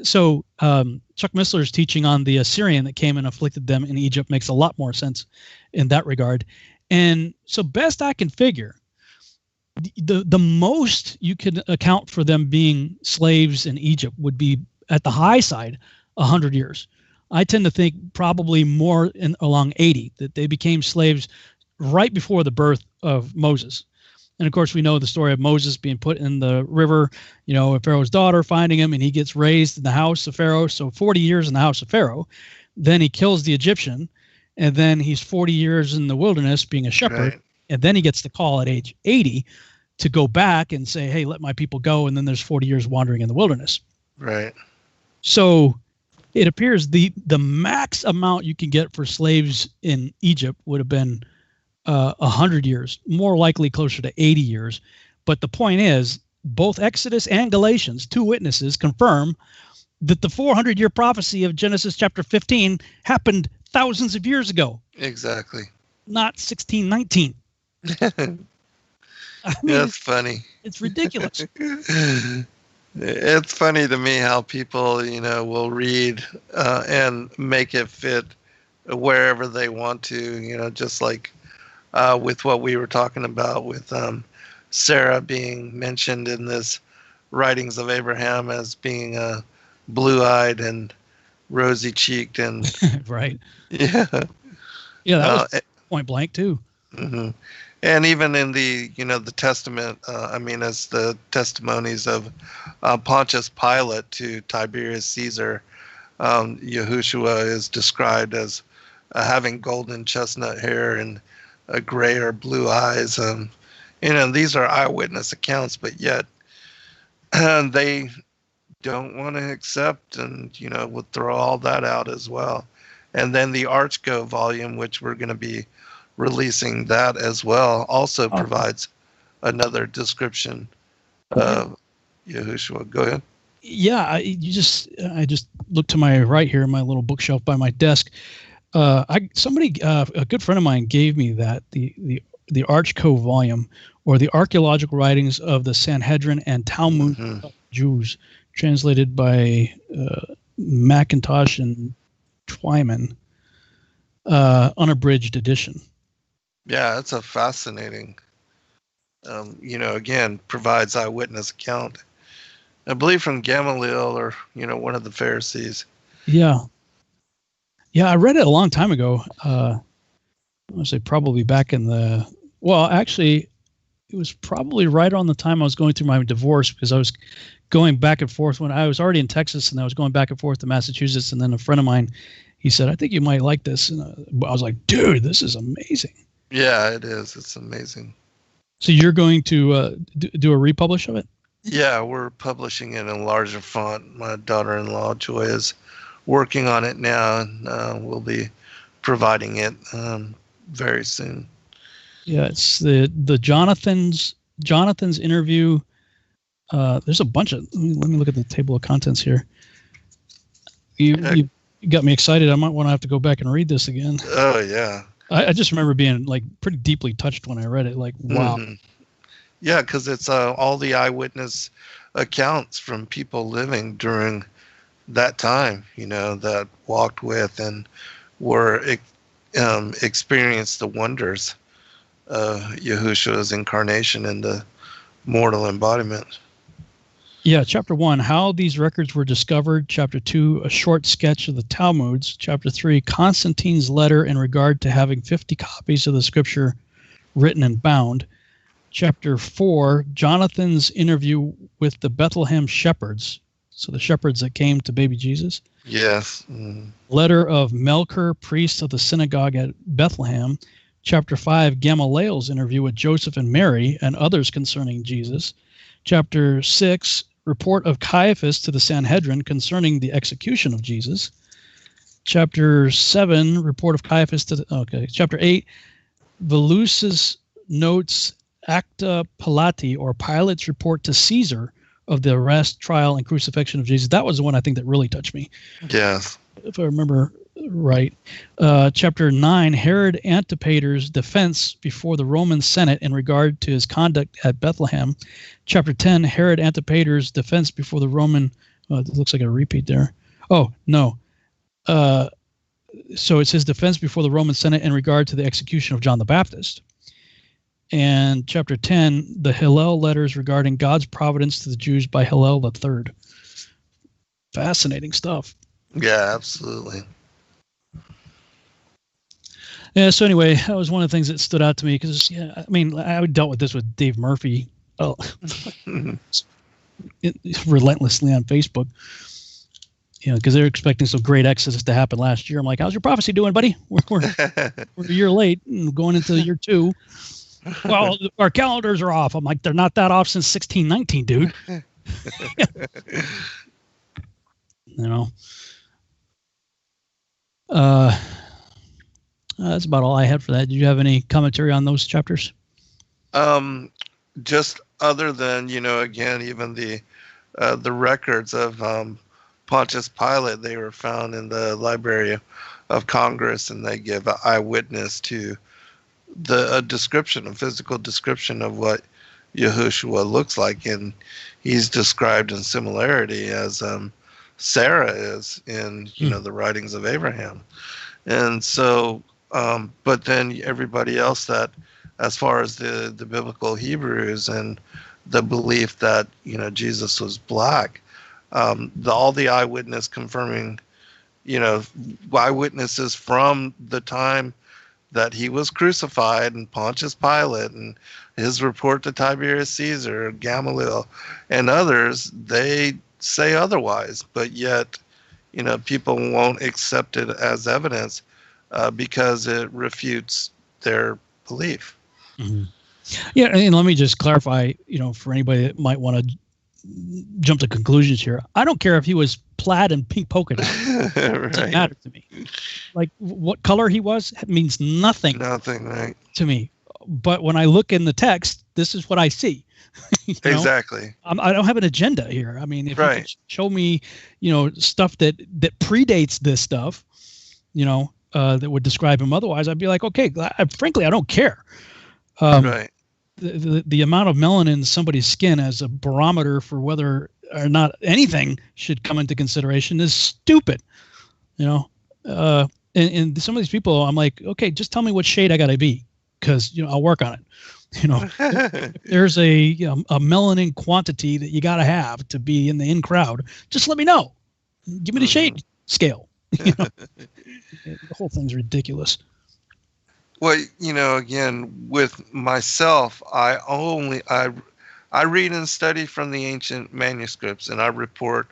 So Chuck Missler's teaching on the Assyrian that came and afflicted them in Egypt makes a lot more sense in that regard. And so best I can figure, the most you can account for them being slaves in Egypt would be at the high side 100 years. I tend to think probably more along 80, that they became slaves right before the birth of Moses. And of course, we know the story of Moses being put in the river, Pharaoh's daughter finding him, and he gets raised in the house of Pharaoh. So 40 years in the house of Pharaoh. Then he kills the Egyptian, and then he's 40 years in the wilderness being a shepherd. Right. And then he gets the call at age 80 to go back and say, hey, let my people go. And then there's 40 years wandering in the wilderness. Right. So it appears the max amount you can get for slaves in Egypt would have been 100 years, more likely closer to 80 years. But the point is, both Exodus and Galatians, two witnesses, confirm that the 400-year prophecy of Genesis chapter 15 happened thousands of years ago. Exactly. Not 1619. That's funny. It's ridiculous. It's funny to me how people, will read and make it fit wherever they want to, just like with what we were talking about with Sarah being mentioned in this writings of Abraham as being blue-eyed and rosy-cheeked and right. Yeah. Yeah, that was point blank too. Mm-hmm. And even in the the Testament, as the testimonies of Pontius Pilate to Tiberius Caesar, Yahushua is described as having golden chestnut hair and gray or blue eyes. These are eyewitness accounts, but yet they don't want to accept, and would throw all that out as well. And then the Archgo volume, which we're going to be releasing that as well, also provides another description of Yahushua. Go ahead. Yeah, I just looked to my right here in my little bookshelf by my desk. A good friend of mine gave me that the Archgo volume, or the archaeological writings of the Sanhedrin and Talmud Jews, translated by McIntosh and Twyman, unabridged edition. Yeah, it's a fascinating, again, provides eyewitness account. I believe from Gamaliel or, one of the Pharisees. Yeah. Yeah, I read it a long time ago. I would say probably back in actually, it was probably right on the time I was going through my divorce, because I was going back and forth when I was already in Texas, and I was going back and forth to Massachusetts. And then a friend of mine, he said, I think you might like this. And I was like, dude, this is amazing. Yeah, it is. It's amazing. So you're going to do a republish of it? Yeah, we're publishing it in larger font. My daughter-in-law, Joy, is working on it now, and we'll be providing it very soon. Yeah, it's the Jonathan's interview. There's a bunch of. Let me look at the table of contents here. You got me excited. I might want to have to go back and read this again. Oh yeah. I just remember being like pretty deeply touched when I read it. Like, wow. Mm-hmm. Yeah, because it's all the eyewitness accounts from people living during that time, that walked with and were experienced the wonders of Yahushua's incarnation and the mortal embodiment. Yeah, chapter 1, how these records were discovered. Chapter 2, a short sketch of the Talmuds. Chapter 3, Constantine's letter in regard to having 50 copies of the scripture written and bound. Chapter 4, Jonathan's interview with the Bethlehem shepherds. So the shepherds that came to baby Jesus. Yes. Mm. Letter of Melcher, priest of the synagogue at Bethlehem. Chapter 5, Gamaliel's interview with Joseph and Mary and others concerning Jesus. Chapter 6, report of Caiaphas to the Sanhedrin concerning the execution of Jesus. Chapter 7, report of Caiaphas to Chapter 8, Voluse's notes Acta Pilati, or Pilate's report to Caesar of the arrest, trial, and crucifixion of Jesus. That was the one I think that really touched me. Yes. If I remember right. Chapter 9, Herod Antipater's defense before the Roman Senate in regard to his conduct at Bethlehem. Chapter 10, Herod Antipater's defense before the Roman, it looks like a repeat there. Oh, no. So it's his defense before the Roman Senate in regard to the execution of John the Baptist. And chapter 10, the Hillel letters regarding God's providence to the Jews by Hillel III. Fascinating stuff. Yeah, absolutely. Yeah, so anyway, that was one of the things that stood out to me because, I dealt with this with Dave Murphy relentlessly on Facebook, because they're expecting some great exodus to happen last year. I'm like, how's your prophecy doing, buddy? We're a year late and going into year 2. Well, our calendars are off. I'm like, they're not that off since 1619, dude. That's about all I had for that. Did you have any commentary on those chapters? Just other than, again, even the records of Pontius Pilate, they were found in the Library of Congress, and they give an eyewitness to a physical description of what Yahushua looks like, and he's described in similarity as Sarah is in the writings of Abraham. And so but then everybody else that, as far as the biblical Hebrews and the belief that Jesus was black, all the eyewitness confirming, eyewitnesses from the time that he was crucified, and Pontius Pilate and his report to Tiberius Caesar, Gamaliel, and others, they say otherwise, but yet, people won't accept it as evidence because it refutes their belief. Mm-hmm. Yeah, and let me just clarify, for anybody that might want to jump to conclusions here, I don't care if he was plaid and pink polka dot. It doesn't matter to me. Like what color he was means nothing. Nothing, right? To me. But when I look in the text, this is what I see. Exactly. I don't have an agenda here. I mean, if you could show me, stuff that predates this stuff, that would describe him otherwise, I'd be like, okay, frankly, I don't care. Right. The amount of melanin in somebody's skin as a barometer for whether or not anything should come into consideration is stupid, and some of these people, I'm like, okay, just tell me what shade I got to be, because I'll work on it. If there's a melanin quantity that you got to have to be in the in crowd, just let me know. Give me the shade scale. The whole thing's ridiculous. Well, again, with myself, I read and study from the ancient manuscripts, and I report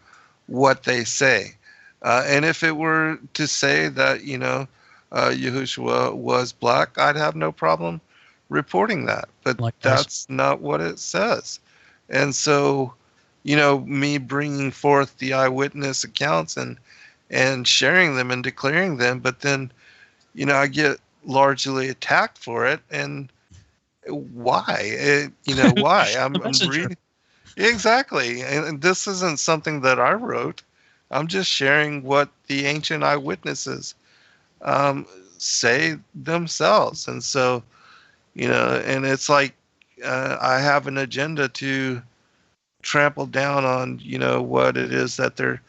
what they say. And if it were to say that, Yahushua was black, I'd have no problem reporting that. But that's not what it says. And so, me bringing forth the eyewitness accounts and sharing them and declaring them, but then, I get largely attacked for it. And why? Why? I'm reading. Exactly. And this isn't something that I wrote. I'm just sharing what the ancient eyewitnesses say themselves. And so, and it's like I have an agenda to trample down on, what it is that they're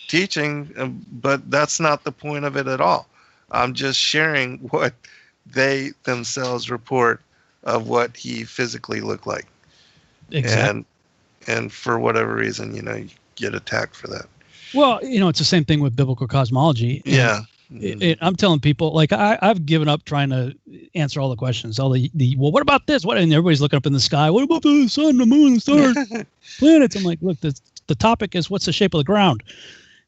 teaching, but that's not the point of it at all. I'm just sharing what they themselves report of what he physically looked like. Exactly. And for whatever reason, you get attacked for that. Well, it's the same thing with biblical cosmology. Yeah. I'm telling people, like, I've given up trying to answer all the questions. All the well, what about this? What? And everybody's looking up in the sky. What about the sun, the moon, the stars, planets? I'm like, look, the topic is what's the shape of the ground.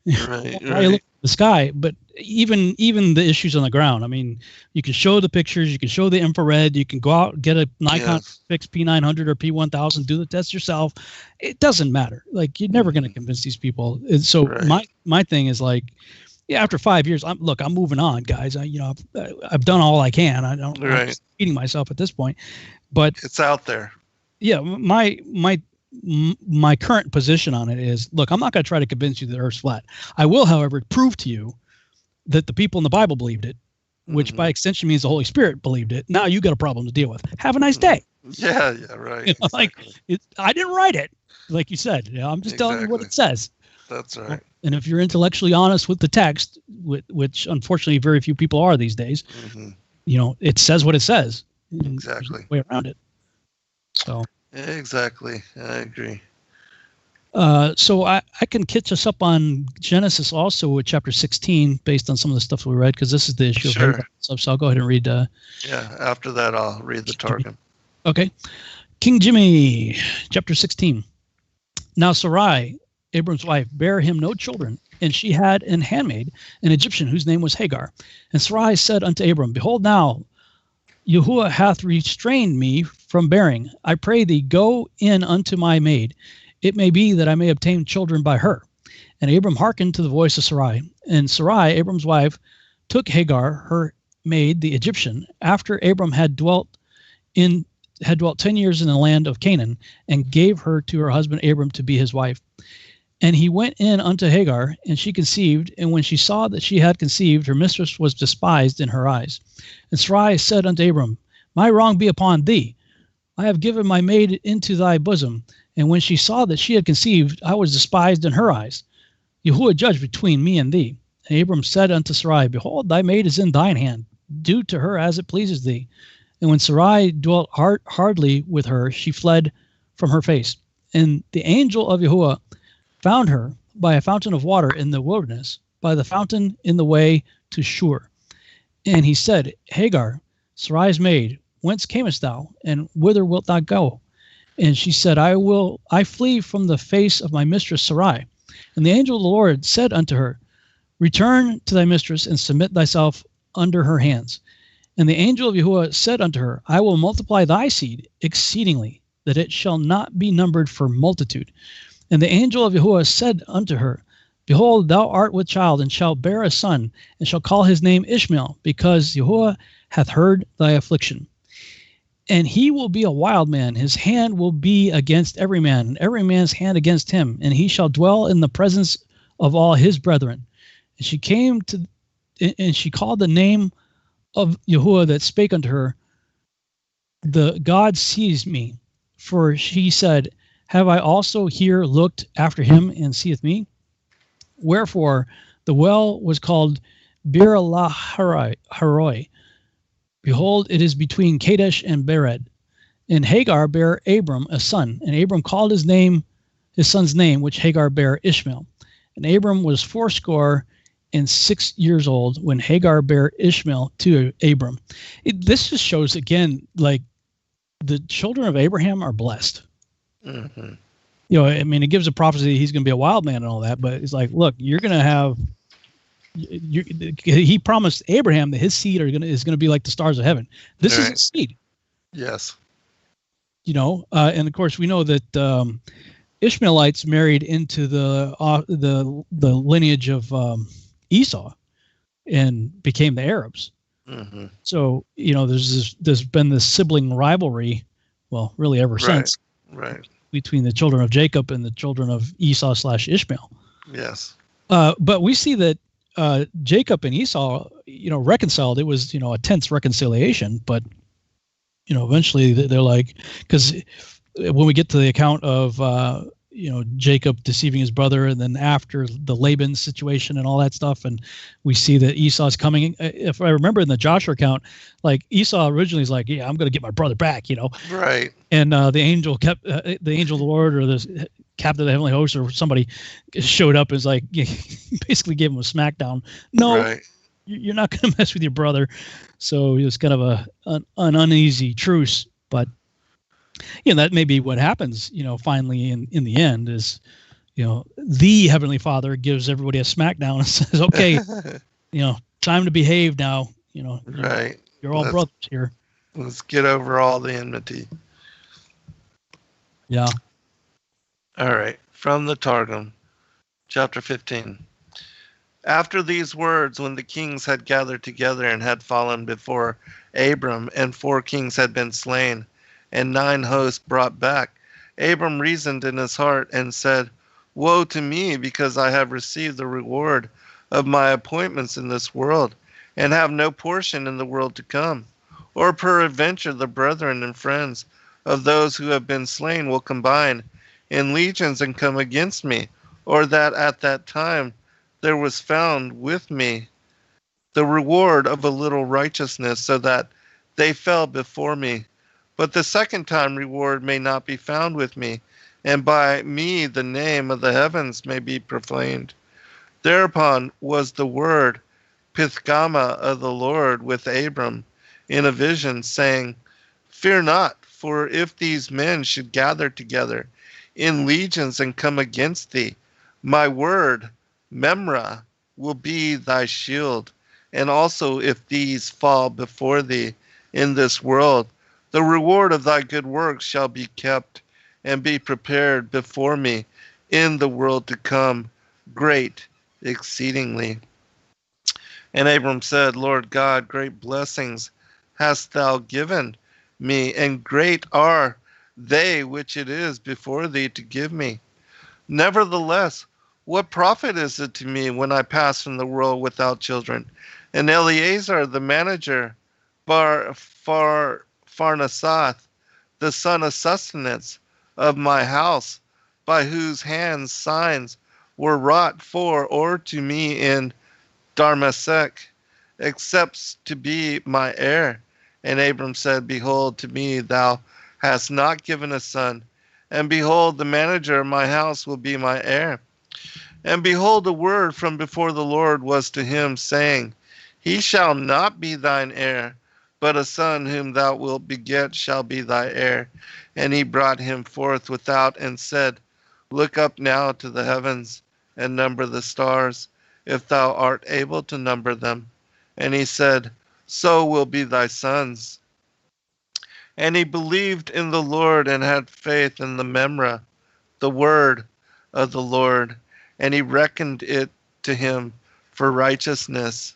Right. I look at the sky, but even the issues on the ground. I mean, you can show the pictures, you can show the infrared, you can go out, get a Nikon fix P900 or P1000, do the test yourself. It doesn't matter. Like, you're never going to convince these people. And so my thing is like, yeah, after 5 years, I'm moving on, guys. I've done all I can. I'm feeding myself at this point, but it's out there. Yeah, my current position on it is, look, I'm not going to try to convince you that the Earth's flat. I will, however, prove to you that the people in the Bible believed it, which by extension means the Holy Spirit believed it. Now you got a problem to deal with. Have a nice day. Yeah, right. Exactly. Like, I didn't write it, like you said. I'm just telling you what it says. That's right. And if you're intellectually honest with the text, which unfortunately very few people are these days, it says what it says. Exactly. Way around it. So. Exactly. I agree. So I can catch us up on Genesis also with chapter 16 based on some of the stuff we read, because this is the issue. Sure. So I'll go ahead and read. After that, I'll read the Targum. Okay. King Jimmy, chapter 16. Now Sarai, Abram's wife, bare him no children, and she had an handmaid, an Egyptian, whose name was Hagar. And Sarai said unto Abram, Behold, now Yahuwah hath restrained me from bearing. I pray thee, go in unto my maid. It may be that I may obtain children by her. And Abram hearkened to the voice of Sarai. And Sarai, Abram's wife, took Hagar, her maid, the Egyptian, after Abram had dwelt 10 years in the land of Canaan, and gave her to her husband Abram to be his wife. And he went in unto Hagar, and she conceived. And when she saw that she had conceived, her mistress was despised in her eyes. And Sarai said unto Abram, My wrong be upon thee. I have given my maid into thy bosom. And when she saw that she had conceived, I was despised in her eyes. Yahuwah judge between me and thee. And Abram said unto Sarai, Behold, thy maid is in thine hand. Do to her as it pleases thee. And when Sarai dwelt hardly with her, she fled from her face. And the angel of Yahuwah found her by a fountain of water in the wilderness, by the fountain in the way to Shur. And he said, Hagar, Sarai's maid, whence camest thou, and whither wilt thou go? And she said, I flee from the face of my mistress Sarai. And the angel of the Lord said unto her, Return to thy mistress, and submit thyself under her hands. And the angel of Yahuwah said unto her, I will multiply thy seed exceedingly, that it shall not be numbered for multitude. And the angel of Yahuwah said unto her, Behold, thou art with child, and shalt bear a son, and shall call his name Ishmael, because Yahuwah hath heard thy affliction. And he will be a wild man, his hand will be against every man, and every man's hand against him, and he shall dwell in the presence of all his brethren. And she came to, and she called the name of Yahuwah that spake unto her, The God sees me. For she said, Have I also here looked after him, and seeth me? Wherefore the well was called Bir Lahai-Haroi. Behold, it is between Kadesh and Bered. And Hagar bare Abram a son, and Abram called his son's name, which Hagar bare Ishmael. And Abram was fourscore 106 years old when Hagar bare Ishmael to Abram. This just shows again, like, the children of Abraham are blessed. Mm-hmm. You know, I mean, it gives a prophecy that he's going to be a wild man and all that, but it's like, look, you're going to have. He promised Abraham that his seed is going to be like the stars of heaven. This is his seed. Yes. You know, and of course we know that Ishmaelites married into the lineage of Esau and became the Arabs. Mm-hmm. So, you know, there's been this sibling rivalry, well, really ever since, right, between the children of Jacob and the children of Esau / Ishmael. Yes. But we see that Jacob and Esau, you know, reconciled. It was, you know, a tense reconciliation, but, you know, eventually they're like, because when we get to the account of, you know, Jacob deceiving his brother, and then after the Laban situation and all that stuff, and we see that Esau's coming. If I remember in the Joshua account, like Esau originally is like, yeah, I'm going to get my brother back, you know. Right. And the angel the angel of the Lord, or the captain of the heavenly host, or somebody showed up and was like, basically gave him a smackdown. No, right. You're not going to mess with your brother. So it was kind of an uneasy truce, but you know, that may be what happens, you know, finally in the end is, you know, the Heavenly Father gives everybody a smackdown and says, okay, you know, time to behave now, you know, right. You're all brothers here. Let's get over all the enmity. Yeah. All right. From the Targum, chapter 15. After these words, when the kings had gathered together and had fallen before Abram, and 4 kings had been slain, and 9 hosts brought back, Abram reasoned in his heart and said, woe to me, because I have received the reward of my appointments in this world, and have no portion in the world to come. Or peradventure the brethren and friends of those who have been slain will combine in legions and come against me, or that at that time there was found with me the reward of a little righteousness, so that they fell before me. But the second time reward may not be found with me, and by me the name of the heavens may be profaned. Thereupon was the word Pithgama of the Lord with Abram in a vision, saying, fear not, for if these men should gather together in legions and come against thee, my word, Memra, will be thy shield. And also if these fall before thee in this world, the reward of thy good works shall be kept and be prepared before me in the world to come, great exceedingly. And Abram said, Lord God, great blessings hast thou given me, and great are they which it is before thee to give me. Nevertheless, what profit is it to me when I pass from the world without children? And Eleazar the manager, Pharnasath, the son of sustenance of my house, by whose hands signs were wrought for or to me in Damascus, accepts to be my heir. And Abram said, behold, to me thou hast not given a son, and behold, the manager of my house will be my heir. And behold, a word from before the Lord was to him, saying, he shall not be thine heir, but a son whom thou wilt beget shall be thy heir. And he brought him forth without and said, look up now to the heavens and number the stars, if thou art able to number them. And he said, so will be thy sons. And he believed in the Lord and had faith in the Memra, the word of the Lord, and he reckoned it to him for righteousness.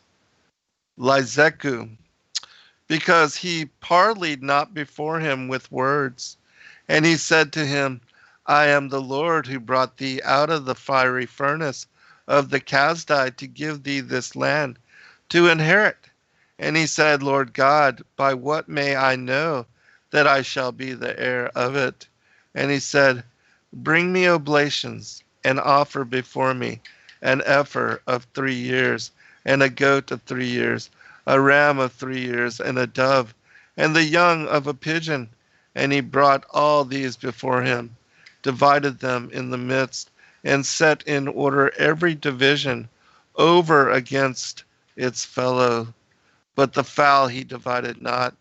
Lizeku, because he parleyed not before him with words. And he said to him, I am the Lord who brought thee out of the fiery furnace of the Kasdai to give thee this land to inherit. And he said, Lord God, by what may I know that I shall be the heir of it? And he said, bring me oblations and offer before me an heifer of 3 years, and a goat of 3 years, a ram of 3 years, and a dove, and the young of a pigeon. And he brought all these before him, divided them in the midst, and set in order every division, over against its fellow, but the fowl he divided not.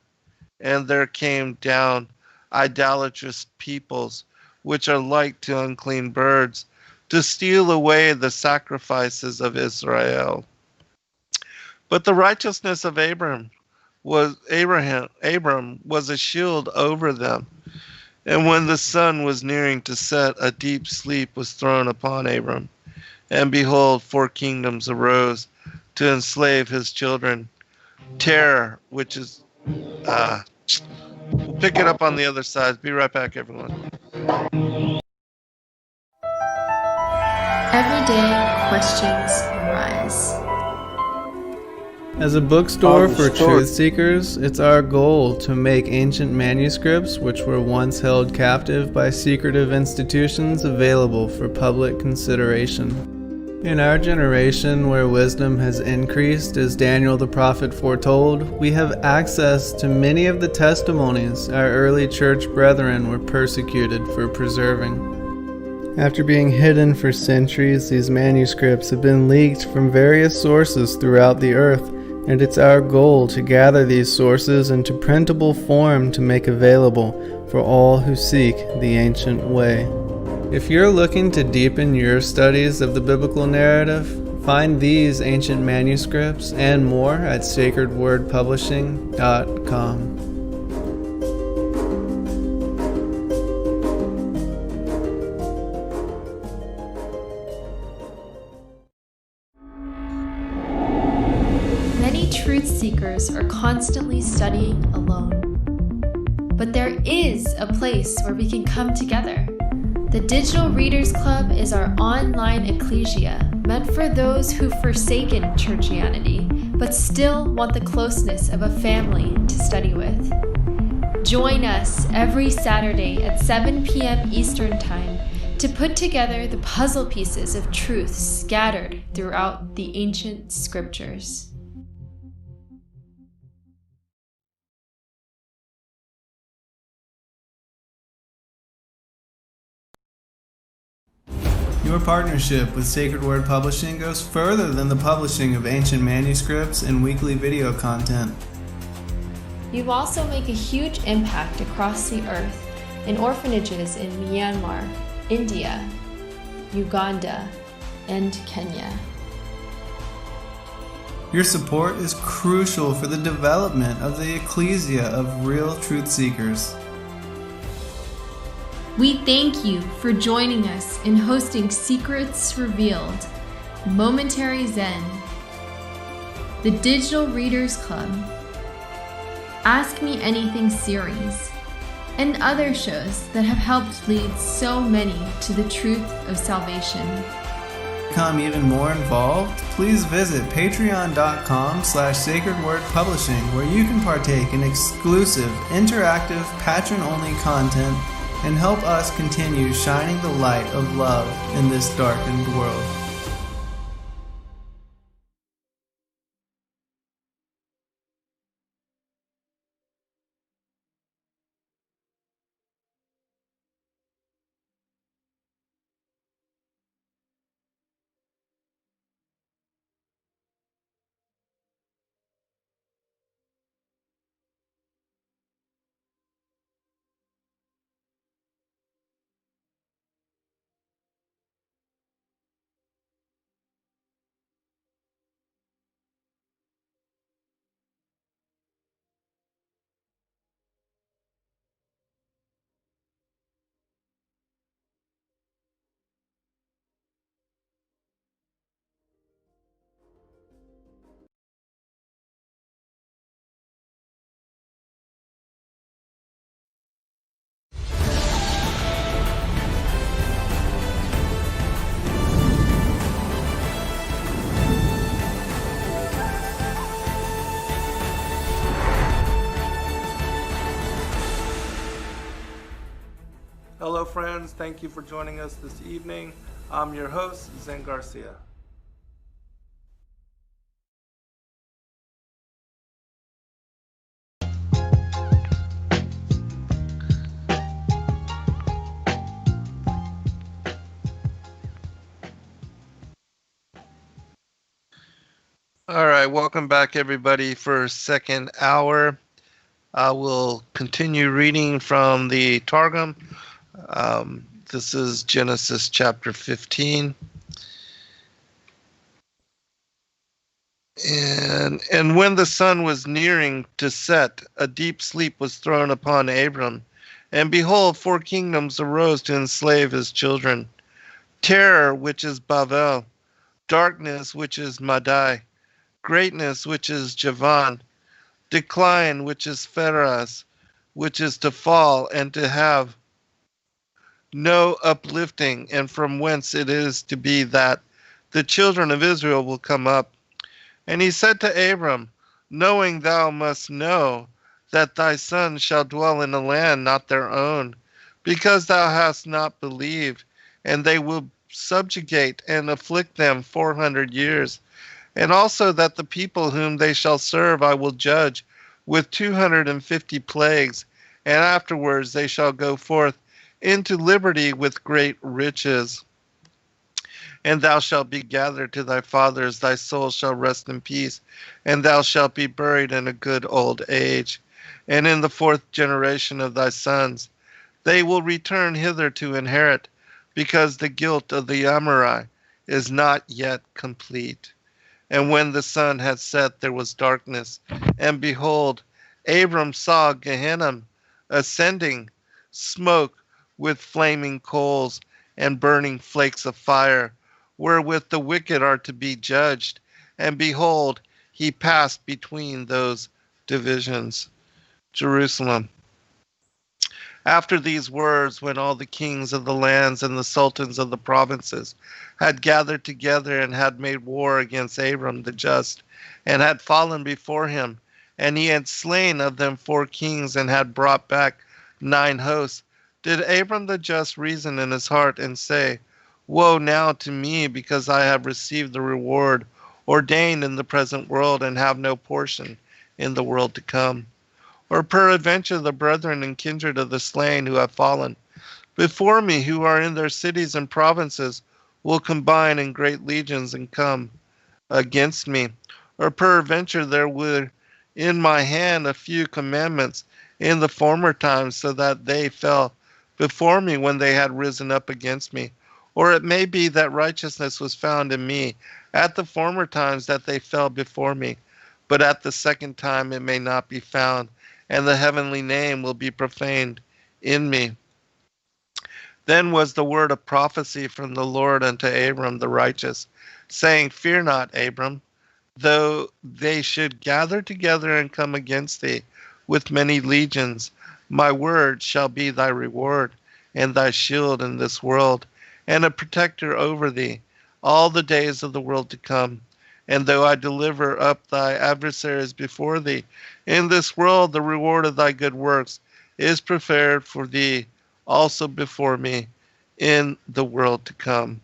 And there came down idolatrous peoples, which are like to unclean birds, to steal away the sacrifices of Israel. But the righteousness of Abram was a shield over them. And when the sun was nearing to set, a deep sleep was thrown upon Abram. And behold, 4 kingdoms arose to enslave his children. Terror, which is we'll pick it up on the other side. Be right back, everyone. Everyday questions arise. As a bookstore for truth seekers, it's our goal to make ancient manuscripts which were once held captive by secretive institutions available for public consideration. In our generation, where wisdom has increased as Daniel the prophet foretold, we have access to many of the testimonies our early church brethren were persecuted for preserving. After being hidden for centuries, these manuscripts have been leaked from various sources throughout the earth, and it's our goal to gather these sources into printable form to make available for all who seek the ancient way. If you're looking to deepen your studies of the biblical narrative, find these ancient manuscripts and more at sacredwordpublishing.com. Many truth seekers are constantly studying alone. But there is a place where we can come together. The Digital Readers Club is our online ecclesia meant for those who've forsaken churchianity but still want the closeness of a family to study with. Join us every Saturday at 7 p.m. Eastern Time to put together the puzzle pieces of truth scattered throughout the ancient scriptures. Your partnership with Sacred Word Publishing goes further than the publishing of ancient manuscripts and weekly video content. You also make a huge impact across the earth in orphanages in Myanmar, India, Uganda, and Kenya. Your support is crucial for the development of the ecclesia of real truth seekers. We thank you for joining us in hosting Secrets Revealed, Momentary Zen, the Digital Readers Club, Ask Me Anything series, and other shows that have helped lead so many to the truth of salvation. To become even more involved, please visit patreon.com/sacredwordpublishing, where you can partake in exclusive, interactive, patron-only content and help us continue shining the light of love in this darkened world. Hello friends, thank you for joining us this evening. I'm your host, Zen Garcia. All right, welcome back, everybody, for second hour. I will continue reading from the Targum. This is Genesis chapter 15. And when the sun was nearing to set, a deep sleep was thrown upon Abram. And behold, 4 kingdoms arose to enslave his children. Terror, which is Babel, darkness, which is Madai, greatness, which is Javan, decline, which is Pharas, which is to fall and to have no uplifting, and from whence it is to be that the children of Israel will come up. And he said to Abram, knowing thou must know that thy sons shall dwell in a land not their own, because thou hast not believed, and they will subjugate and afflict them 400 years. And also that the people whom they shall serve I will judge with 250 plagues, and afterwards they shall go forth into liberty with great riches. And thou shalt be gathered to thy fathers, thy soul shall rest in peace, and thou shalt be buried in a good old age. And in the 4th generation of thy sons, they will return hither to inherit, because the guilt of the Amorite is not yet complete. And when the sun had set, there was darkness, and behold, Abram saw Gehenna ascending, smoke with flaming coals and burning flakes of fire, wherewith the wicked are to be judged. And behold, he passed between those divisions. Jerusalem. After these words, when all the kings of the lands and the sultans of the provinces had gathered together and had made war against Abram the just, and had fallen before him, and he had slain of them 4 kings and had brought back 9 hosts, did Abram the just reason in his heart and say, woe now to me, because I have received the reward ordained in the present world, and have no portion in the world to come. Or peradventure the brethren and kindred of the slain who have fallen before me, who are in their cities and provinces, will combine in great legions and come against me. Or peradventure there were in my hand a few commandments in the former times, so that they fell before me when they had risen up against me. Or it may be that righteousness was found in me at the former times, that they fell before me. But at the second time it may not be found, and the heavenly name will be profaned in me. Then was the word of prophecy from the Lord unto Abram the righteous, saying, fear not, Abram, though they should gather together and come against thee with many legions, my word shall be thy reward, and thy shield in this world, and a protector over thee all the days of the world to come. And though I deliver up thy adversaries before thee, in this world the reward of thy good works is prepared for thee also before me in the world to come.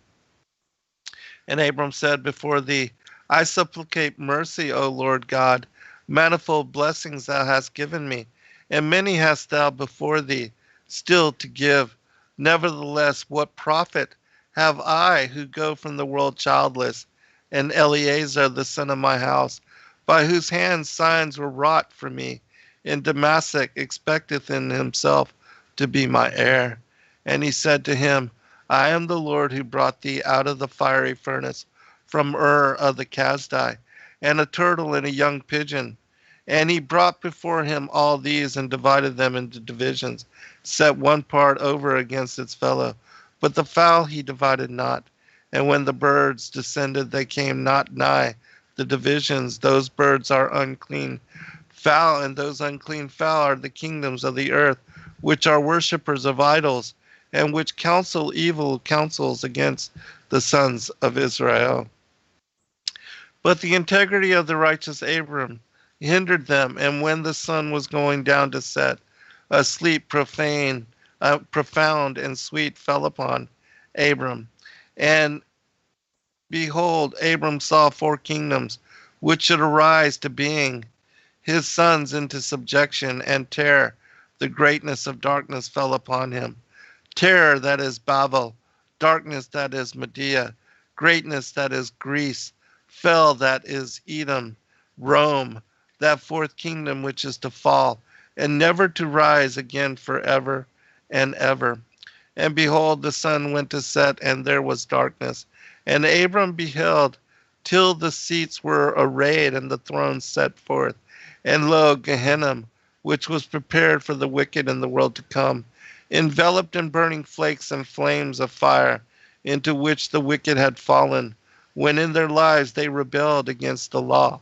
And Abram said before thee, I supplicate mercy, O Lord God. Manifold blessings thou hast given me, and many hast thou before thee still to give. Nevertheless, what profit have I who go from the world childless, and Eleazar the son of my house, by whose hands signs were wrought for me, in Damascus expecteth in himself to be my heir. And he said to him, I am the Lord who brought thee out of the fiery furnace from Ur of the Kasdai, and a turtle and a young pigeon. And he brought before him all these and divided them into divisions, set one part over against its fellow. But the fowl he divided not. And when the birds descended, they came not nigh the divisions. Those birds are unclean fowl, and those unclean fowl are the kingdoms of the earth, which are worshippers of idols, and which counsel evil counsels against the sons of Israel. But the integrity of the righteous Abram hindered them, and when the sun was going down to set, a sleep profound and sweet fell upon Abram. And behold, Abram saw 4 kingdoms, which should arise to being, his sons into subjection, and terror, the greatness of darkness fell upon him. Terror, that is Babel, darkness, that is Media, greatness, that is Greece, fell, that is Edom, Rome, that fourth kingdom which is to fall, and never to rise again forever and ever. And behold, the sun went to set, and there was darkness. And Abram beheld till the seats were arrayed, and the thrones set forth. And lo, Gehenna, which was prepared for the wicked in the world to come, enveloped in burning flakes and flames of fire, into which the wicked had fallen, when in their lives they rebelled against the law,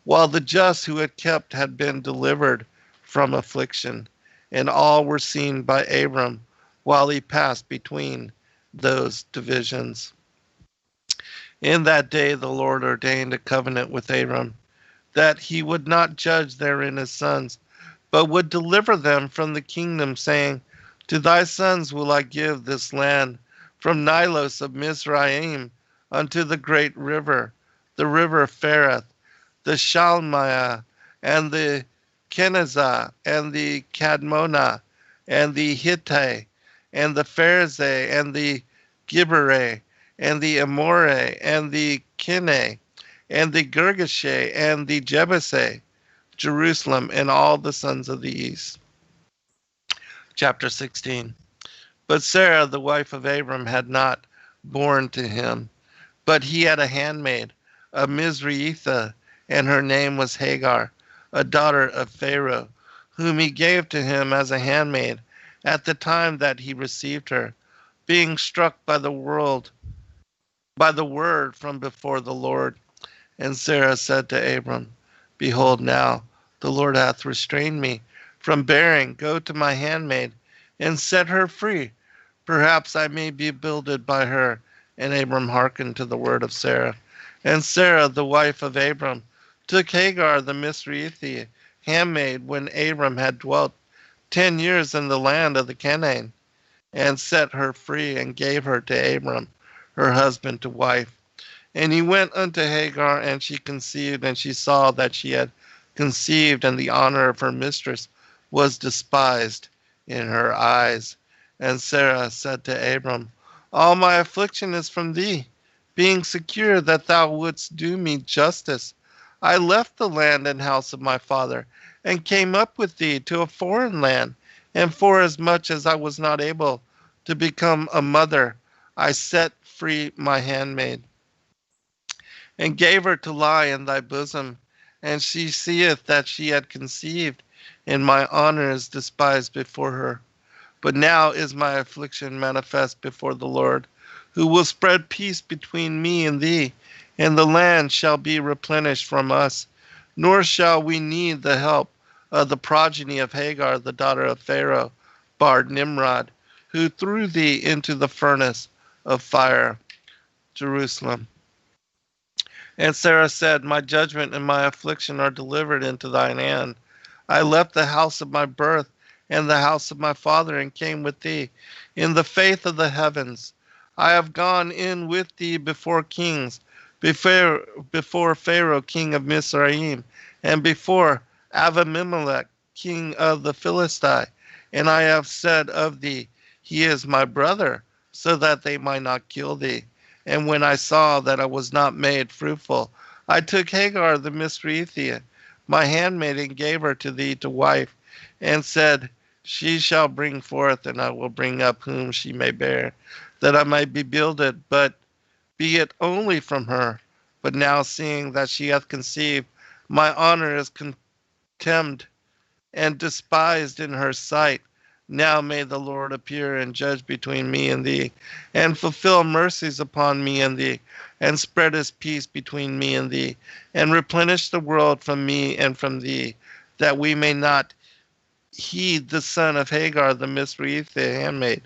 while the just who had been delivered from affliction. And all were seen by Abram, while he passed between those divisions. In that day the Lord ordained a covenant with Abram, that he would not judge therein his sons, but would deliver them from the kingdom, saying, To thy sons will I give this land, from Nilos of Mizraim unto the great river, the river Phareth, the Shalmaiah, and the Kenazah, and the Kadmonah, and the Hittite, and the Pharisee, and the Giberah, and the Amore, and the Kine, and the Girgashe, and the Jebusite, Jerusalem, and all the sons of the east. Chapter 16. But Sarah, the wife of Abram, had not borne to him, but he had a handmaid, a Mizraitha, and her name was Hagar, a daughter of Pharaoh, whom he gave to him as a handmaid at the time that he received her, being struck by the word from before the Lord. And Sarah said to Abram, Behold, now the Lord hath restrained me from bearing. Go to my handmaid, and set her free. Perhaps I may be builded by her. And Abram hearkened to the word of Sarah. And Sarah, the wife of Abram, took Hagar the Mizraitha handmaid, when Abram had dwelt 10 years in the land of the Canaan, and set her free, and gave her to Abram, her husband, to wife. And he went unto Hagar, and she conceived, and she saw that she had conceived, and the honor of her mistress was despised in her eyes. And Sarah said to Abram, All my affliction is from thee, being secure that thou wouldst do me justice. I left the land and house of my father, and came up with thee to a foreign land, and forasmuch as I was not able to become a mother, I set free my handmaid, and gave her to lie in thy bosom. And she seeth that she had conceived, and my honor is despised before her. But now is my affliction manifest before the Lord, who will spread peace between me and thee, and the land shall be replenished from us, nor shall we need the help of the progeny of Hagar, the daughter of Pharaoh, Bard Nimrod, who threw thee into the furnace of fire. Jerusalem. And Sarah said, My judgment and my affliction are delivered into thine hand. I left the house of my birth and the house of my father, and came with thee in the faith of the heavens. I have gone in with thee before kings, before Pharaoh, king of Mizraim, and before Avimelech, king of the Philistines. And I have said of thee, He is my brother, so that they might not kill thee. And when I saw that I was not made fruitful, I took Hagar the Mizraitha, my handmaid, and gave her to thee to wife, and said, She shall bring forth, and I will bring up whom she may bear, that I might be builded, but be it only from her. But now, seeing that she hath conceived, my honor is contemned and despised in her sight. Now may the Lord appear and judge between me and thee, and fulfill mercies upon me and thee, and spread his peace between me and thee, and replenish the world from me and from thee, that we may not heed the son of Hagar the Mizraitha handmaid,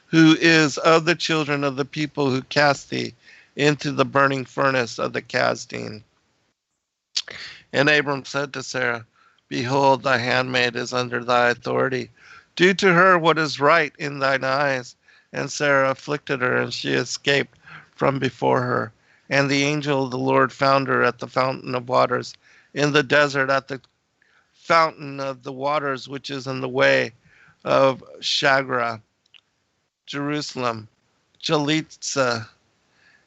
who is of the children of the people who cast thee into the burning furnace of the Chaldean. And Abram said to Sarah, Behold, thy handmaid is under thy authority. Do to her what is right in thine eyes. And Sarah afflicted her, and she escaped from before her. And the angel of the Lord found her at the fountain of waters in the desert, at the fountain of the waters which is in the way of Shagra, Jerusalem, Jalitza.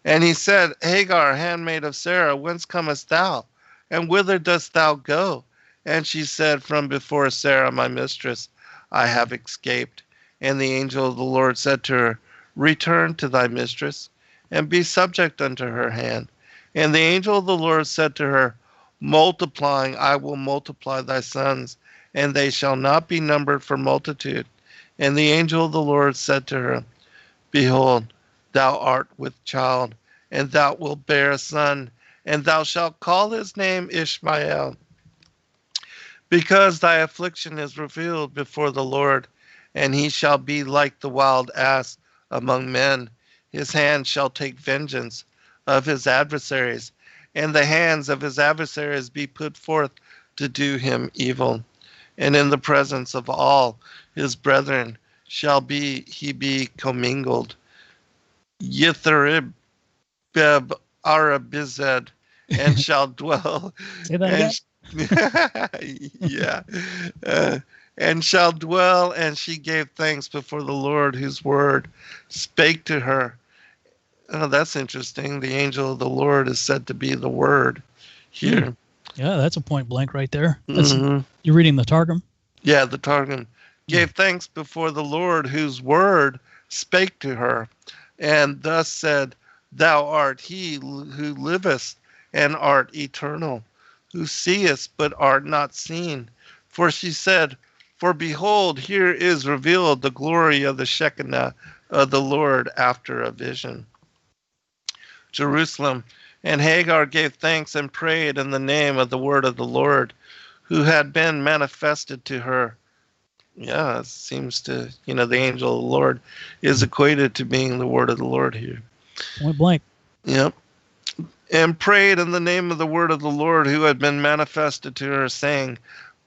And he said, Hagar, handmaid of Sarah, whence comest thou? And whither dost thou go? And she said, From before Sarah, my mistress, I have escaped. And the angel of the Lord said to her, Return to thy mistress, and be subject unto her hand. And the angel of the Lord said to her, Multiplying, I will multiply thy sons, and they shall not be numbered for multitude. And the angel of the Lord said to her, Behold, thou art with child, and thou wilt bear a son, and thou shalt call his name Ishmael, because thy affliction is revealed before the Lord, and he shall be like the wild ass among men. His hand shall take vengeance of his adversaries, and the hands of his adversaries be put forth to do him evil. And in the presence of all his brethren shall he be commingled. Yitharib Arabized, and shall dwell. Say that again? Yeah. And shall dwell, and she gave thanks before the Lord, whose word spake to her. Oh, that's interesting. The angel of the Lord is said to be the word here. Yeah, that's a point blank right there. You're reading the Targum? Yeah, the Targum. Gave thanks before the Lord, whose word spake to her, and thus said, Thou art he who livest and art eternal, who seest but art not seen. For she said, For behold, here is revealed the glory of the Shekinah of the Lord after a vision. Jerusalem. And Hagar gave thanks and prayed in the name of the word of the Lord, who had been manifested to her. Yeah, it seems to, the angel of the Lord is equated to being the word of the Lord here. Point blank. Yep. And prayed in the name of the word of the Lord, who had been manifested to her, saying,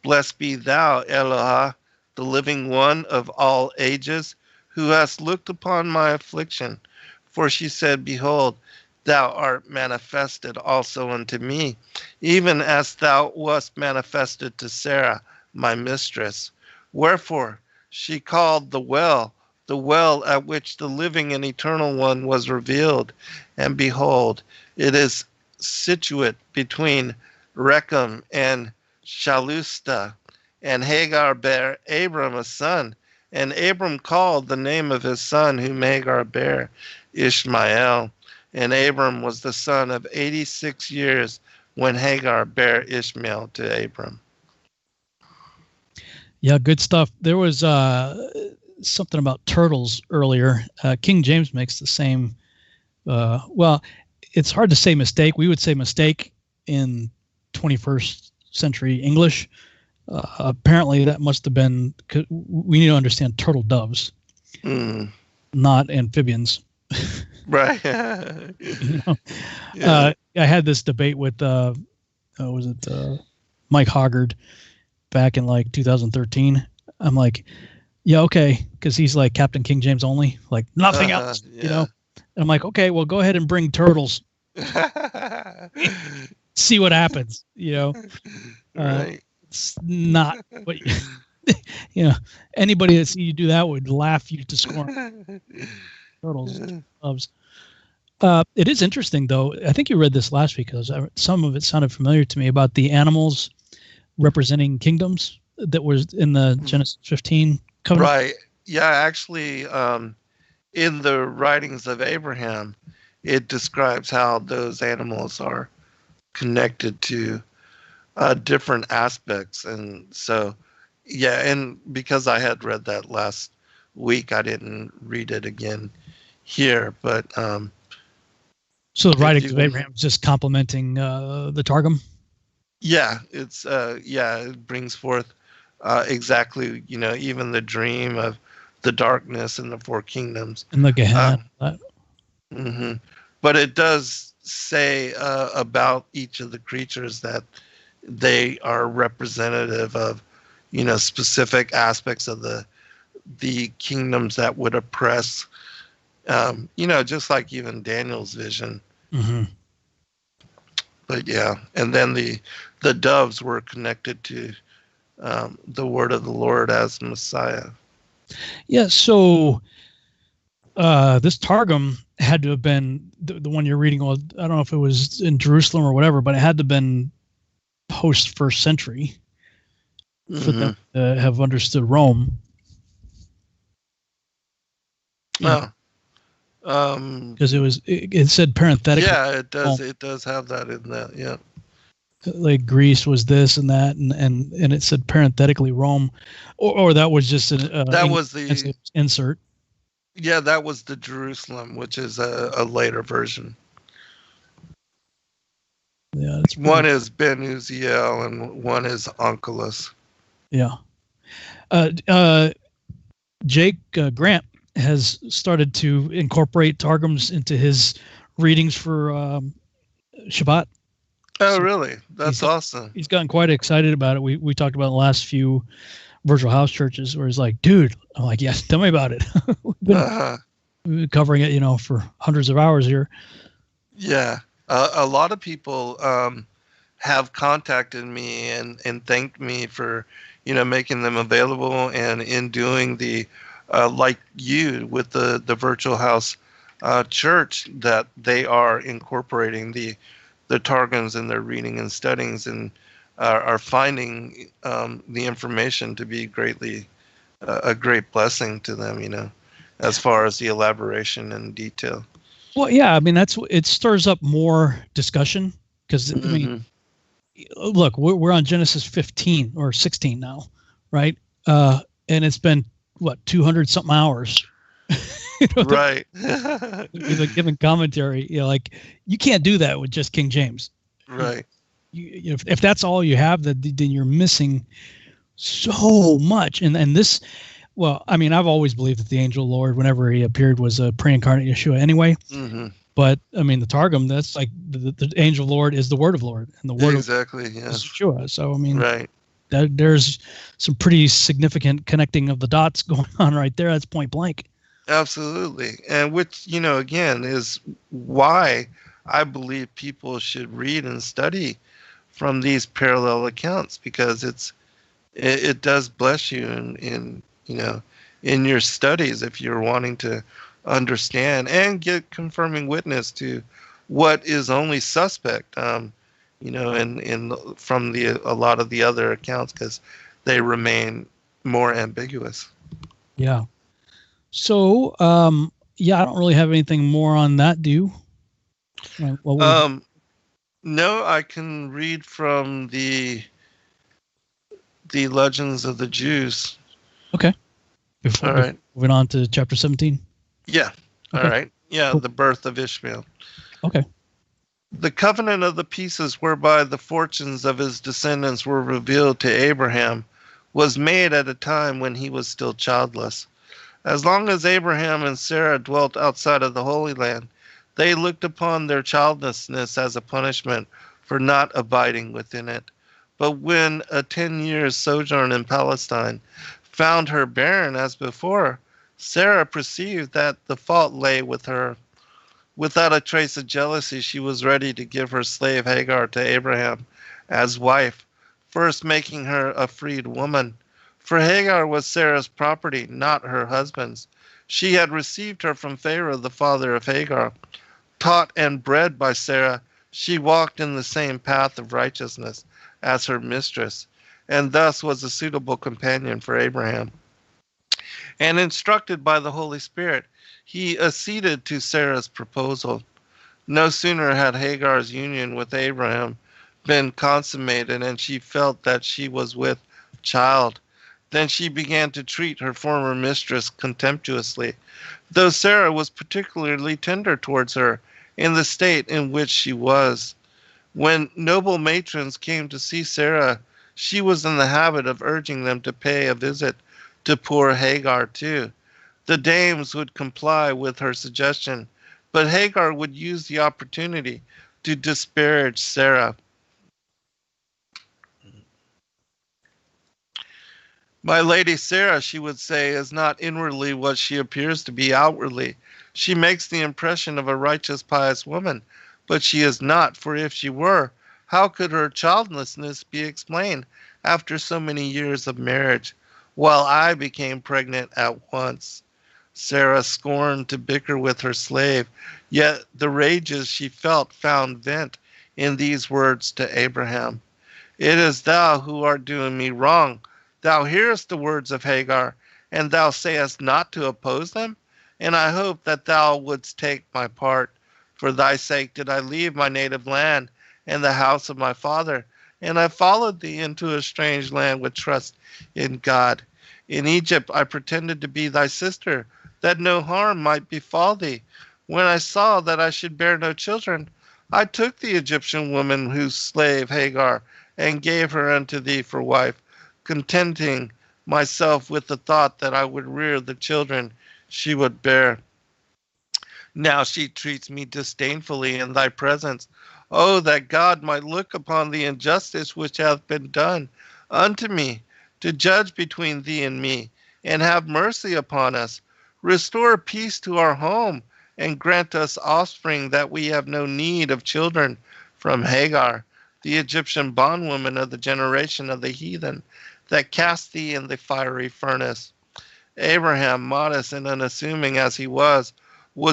Blessed be thou, Eloah, the living one of all ages, who hast looked upon my affliction. For she said, Behold, thou art manifested also unto me, even as thou wast manifested to Sarah, my mistress. Wherefore she called the well at which the living and eternal one was revealed. And behold, it is situate between Rechem and Shalusta. And Hagar bare Abram a son, and Abram called the name of his son whom Hagar bare Ishmael. And Abram was the son of 86 years when Hagar bare Ishmael to Abram. Yeah, good stuff. There was something about turtles earlier. King James makes the same. Well, it's hard to say mistake. We would say mistake in 21st century English. Apparently, that must have been. We need to understand turtle doves, not amphibians. Right. I had this debate with Mike Hoggard back in like 2013. I'm like, yeah, okay, because he's like Captain King James only, like nothing else, And I'm like, okay, well, go ahead and bring turtles, see what happens, Right. It's not what anybody that see you do that would laugh you to scorn. Turtles, loves. It is interesting, though. I think you read this last week because some of it sounded familiar to me about the animals representing kingdoms that was in the Genesis 15 covenant. Right. Yeah, actually, in the writings of Abraham, it describes how those animals are connected to different aspects. And so, yeah, and because I had read that last week, I didn't read it again here, but so the writings of Abraham is just complementing the Targum. Yeah, it's it brings forth exactly, even the dream of the darkness and the four kingdoms and the Gehenna. But it does say about each of the creatures that they are representative of, specific aspects of the kingdoms that would oppress. Just like even Daniel's vision. But yeah, and then the doves were connected to the word of the Lord as Messiah. Yeah, so this Targum had to have been the one you're reading. Well, I don't know if it was in Jerusalem or whatever, but it had to have been post first century for them to have understood Rome. Yeah. Because it said parenthetically. Yeah, it does. It does have that in that. Yeah. Like Greece was this and that, and it said parenthetically Rome, or that was just that was the insert. Yeah, that was the Jerusalem, which is a later version. Yeah, one is Ben Uziel and one is Onkelos. Yeah. Jake Grant has started to incorporate Targums into his readings for Shabbat. Oh, really? That's awesome. He's gotten quite excited about it. We talked about the last few virtual house churches where he's like, dude, I'm like, yes, tell me about it. We've been covering it, for hundreds of hours here. Yeah. A lot of people have contacted me and thanked me for, making them available, and in doing the, like you with the virtual house church, that they are incorporating the Targums in their reading and studyings, and are finding the information to be a great blessing to them, as far as the elaboration and detail. Well, yeah, I mean, it stirs up more discussion because, I mean, look, we're on Genesis 15 or 16 now, right? And it's been, 200 something hours. Right. Giving commentary, like you can't do that with just King James. Right. If that's all you have, then you're missing so much. And this, well, I mean, I've always believed that the angel Lord, whenever he appeared, was a pre-incarnate Yeshua anyway. But I mean, the Targum, that's like the angel Lord is the word of Lord, and the word is Yeshua. So I mean, right. There's some pretty significant connecting of the dots going on right there. That's point blank. Absolutely. And which, again, is why I believe people should read and study from these parallel accounts, because it does bless you in your studies if you're wanting to understand and get confirming witness to what is only suspect, from a lot of the other accounts, because they remain more ambiguous. Yeah. So, I don't really have anything more on that. Do you? No, I can read from the Legends of the Jews. Okay. All right. Moving on to chapter 17. Yeah. Okay. All right. Yeah, cool. The birth of Ishmael. Okay. The covenant of the pieces whereby the fortunes of his descendants were revealed to Abraham was made at a time when he was still childless. As long as Abraham and Sarah dwelt outside of the Holy Land, they looked upon their childlessness as a punishment for not abiding within it. But when a 10 years sojourn in Palestine found her barren as before, Sarah perceived that the fault lay with her. Without a trace of jealousy, she was ready to give her slave Hagar to Abraham as wife, first making her a freed woman. For Hagar was Sarah's property, not her husband's. She had received her from Pharaoh, the father of Hagar. Taught and bred by Sarah, she walked in the same path of righteousness as her mistress, and thus was a suitable companion for Abraham. And instructed by the Holy Spirit, he acceded to Sarah's proposal. No sooner had Hagar's union with Abraham been consummated, and she felt that she was with child, than she began to treat her former mistress contemptuously, though Sarah was particularly tender towards her in the state in which she was. When noble matrons came to see Sarah, she was in the habit of urging them to pay a visit to poor Hagar too. The dames would comply with her suggestion, but Hagar would use the opportunity to disparage Sarah. My lady Sarah, she would say, is not inwardly what she appears to be outwardly. She makes the impression of a righteous, pious woman, but she is not, for if she were, how could her childlessness be explained after so many years of marriage, while I became pregnant at once? Sarah scorned to bicker with her slave, yet the rages she felt found vent in these words to Abraham. It is thou who art doing me wrong. Thou hearest the words of Hagar, and thou sayest not to oppose them? And I hope that thou wouldst take my part. For thy sake did I leave my native land and the house of my father, and I followed thee into a strange land with trust in God. In Egypt I pretended to be thy sister, that no harm might befall thee. When I saw that I should bear no children, I took the Egyptian woman whose slave Hagar, and gave her unto thee for wife, contenting myself with the thought that I would rear the children she would bear. Now she treats me disdainfully in thy presence. Oh, that God might look upon the injustice which hath been done unto me, to judge between thee and me, and have mercy upon us. Restore peace to our home, and grant us offspring, that we have no need of children from Hagar, the Egyptian bondwoman of the generation of the heathen, that cast thee in the fiery furnace. Abraham, modest and unassuming as he was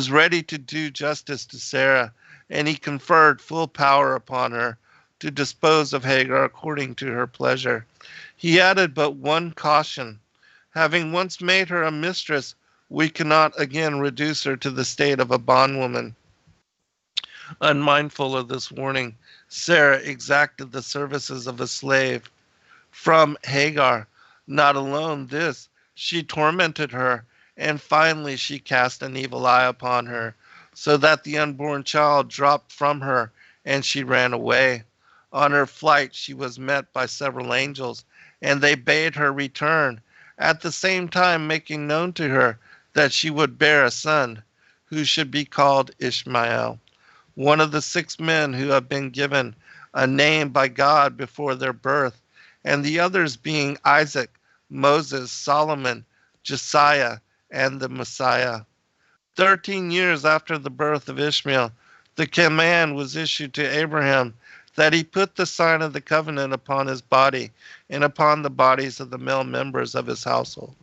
ready to do justice to Sarah, and he conferred full power upon her to dispose of Hagar according to her pleasure. He added but one caution. Having once made her a mistress, we cannot again reduce her to the state of a bondwoman. Unmindful of this warning, Sarah exacted the services of a slave from Hagar. Not alone this, she tormented her, and finally she cast an evil eye upon her, so that the unborn child dropped from her, and she ran away. On her flight she was met by several angels, and they bade her return, at the same time making known to her that she would bear a son, who should be called Ishmael, one of the 6 men who have been given a name by God before their birth, and the others being Isaac, Moses, Solomon, Josiah, and the Messiah. 13 years after the birth of Ishmael, the command was issued to Abraham that he put the sign of the covenant upon his body and upon the bodies of the male members of his household.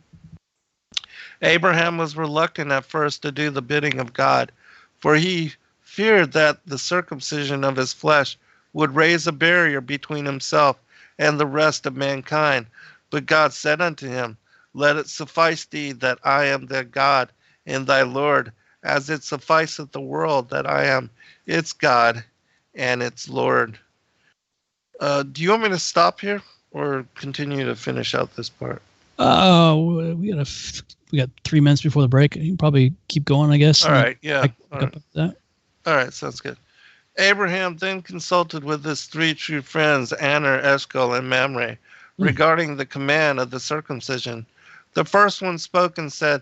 Abraham was reluctant at first to do the bidding of God, for he feared that the circumcision of his flesh would raise a barrier between himself and the rest of mankind. But God said unto him, Let it suffice thee that I am their God and thy Lord, as it sufficeth the world that I am its God and its Lord. Do you want me to stop here or continue to finish out this part? We got 3 minutes before the break. You can probably keep going, I guess. All right, yeah. All right, sounds good. Abraham then consulted with his 3 true friends, Aner, Eshcol, and Mamre, regarding the command of the circumcision. The first one spoke and said,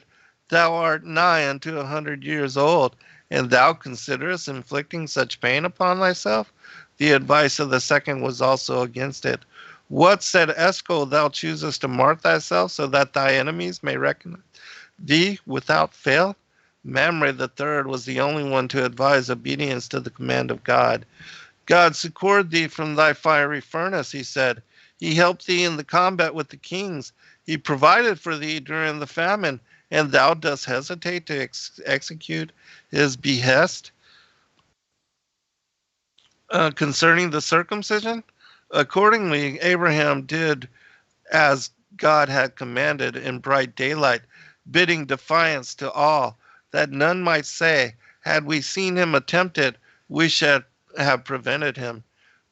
Thou art nigh unto 100 years old, and thou considerest inflicting such pain upon thyself? The advice of the second was also against it. What, said Eshcol, thou choosest to mark thyself, so that thy enemies may recognize thee without fail? Mamre the third was the only one to advise obedience to the command of God. God succored thee from thy fiery furnace, he said. He helped thee in the combat with the kings. He provided for thee during the famine, and thou dost hesitate to execute his behest. Concerning the circumcision, accordingly Abraham did as God had commanded in bright daylight, bidding defiance to all, that none might say, had we seen him attempt it, we should have prevented him.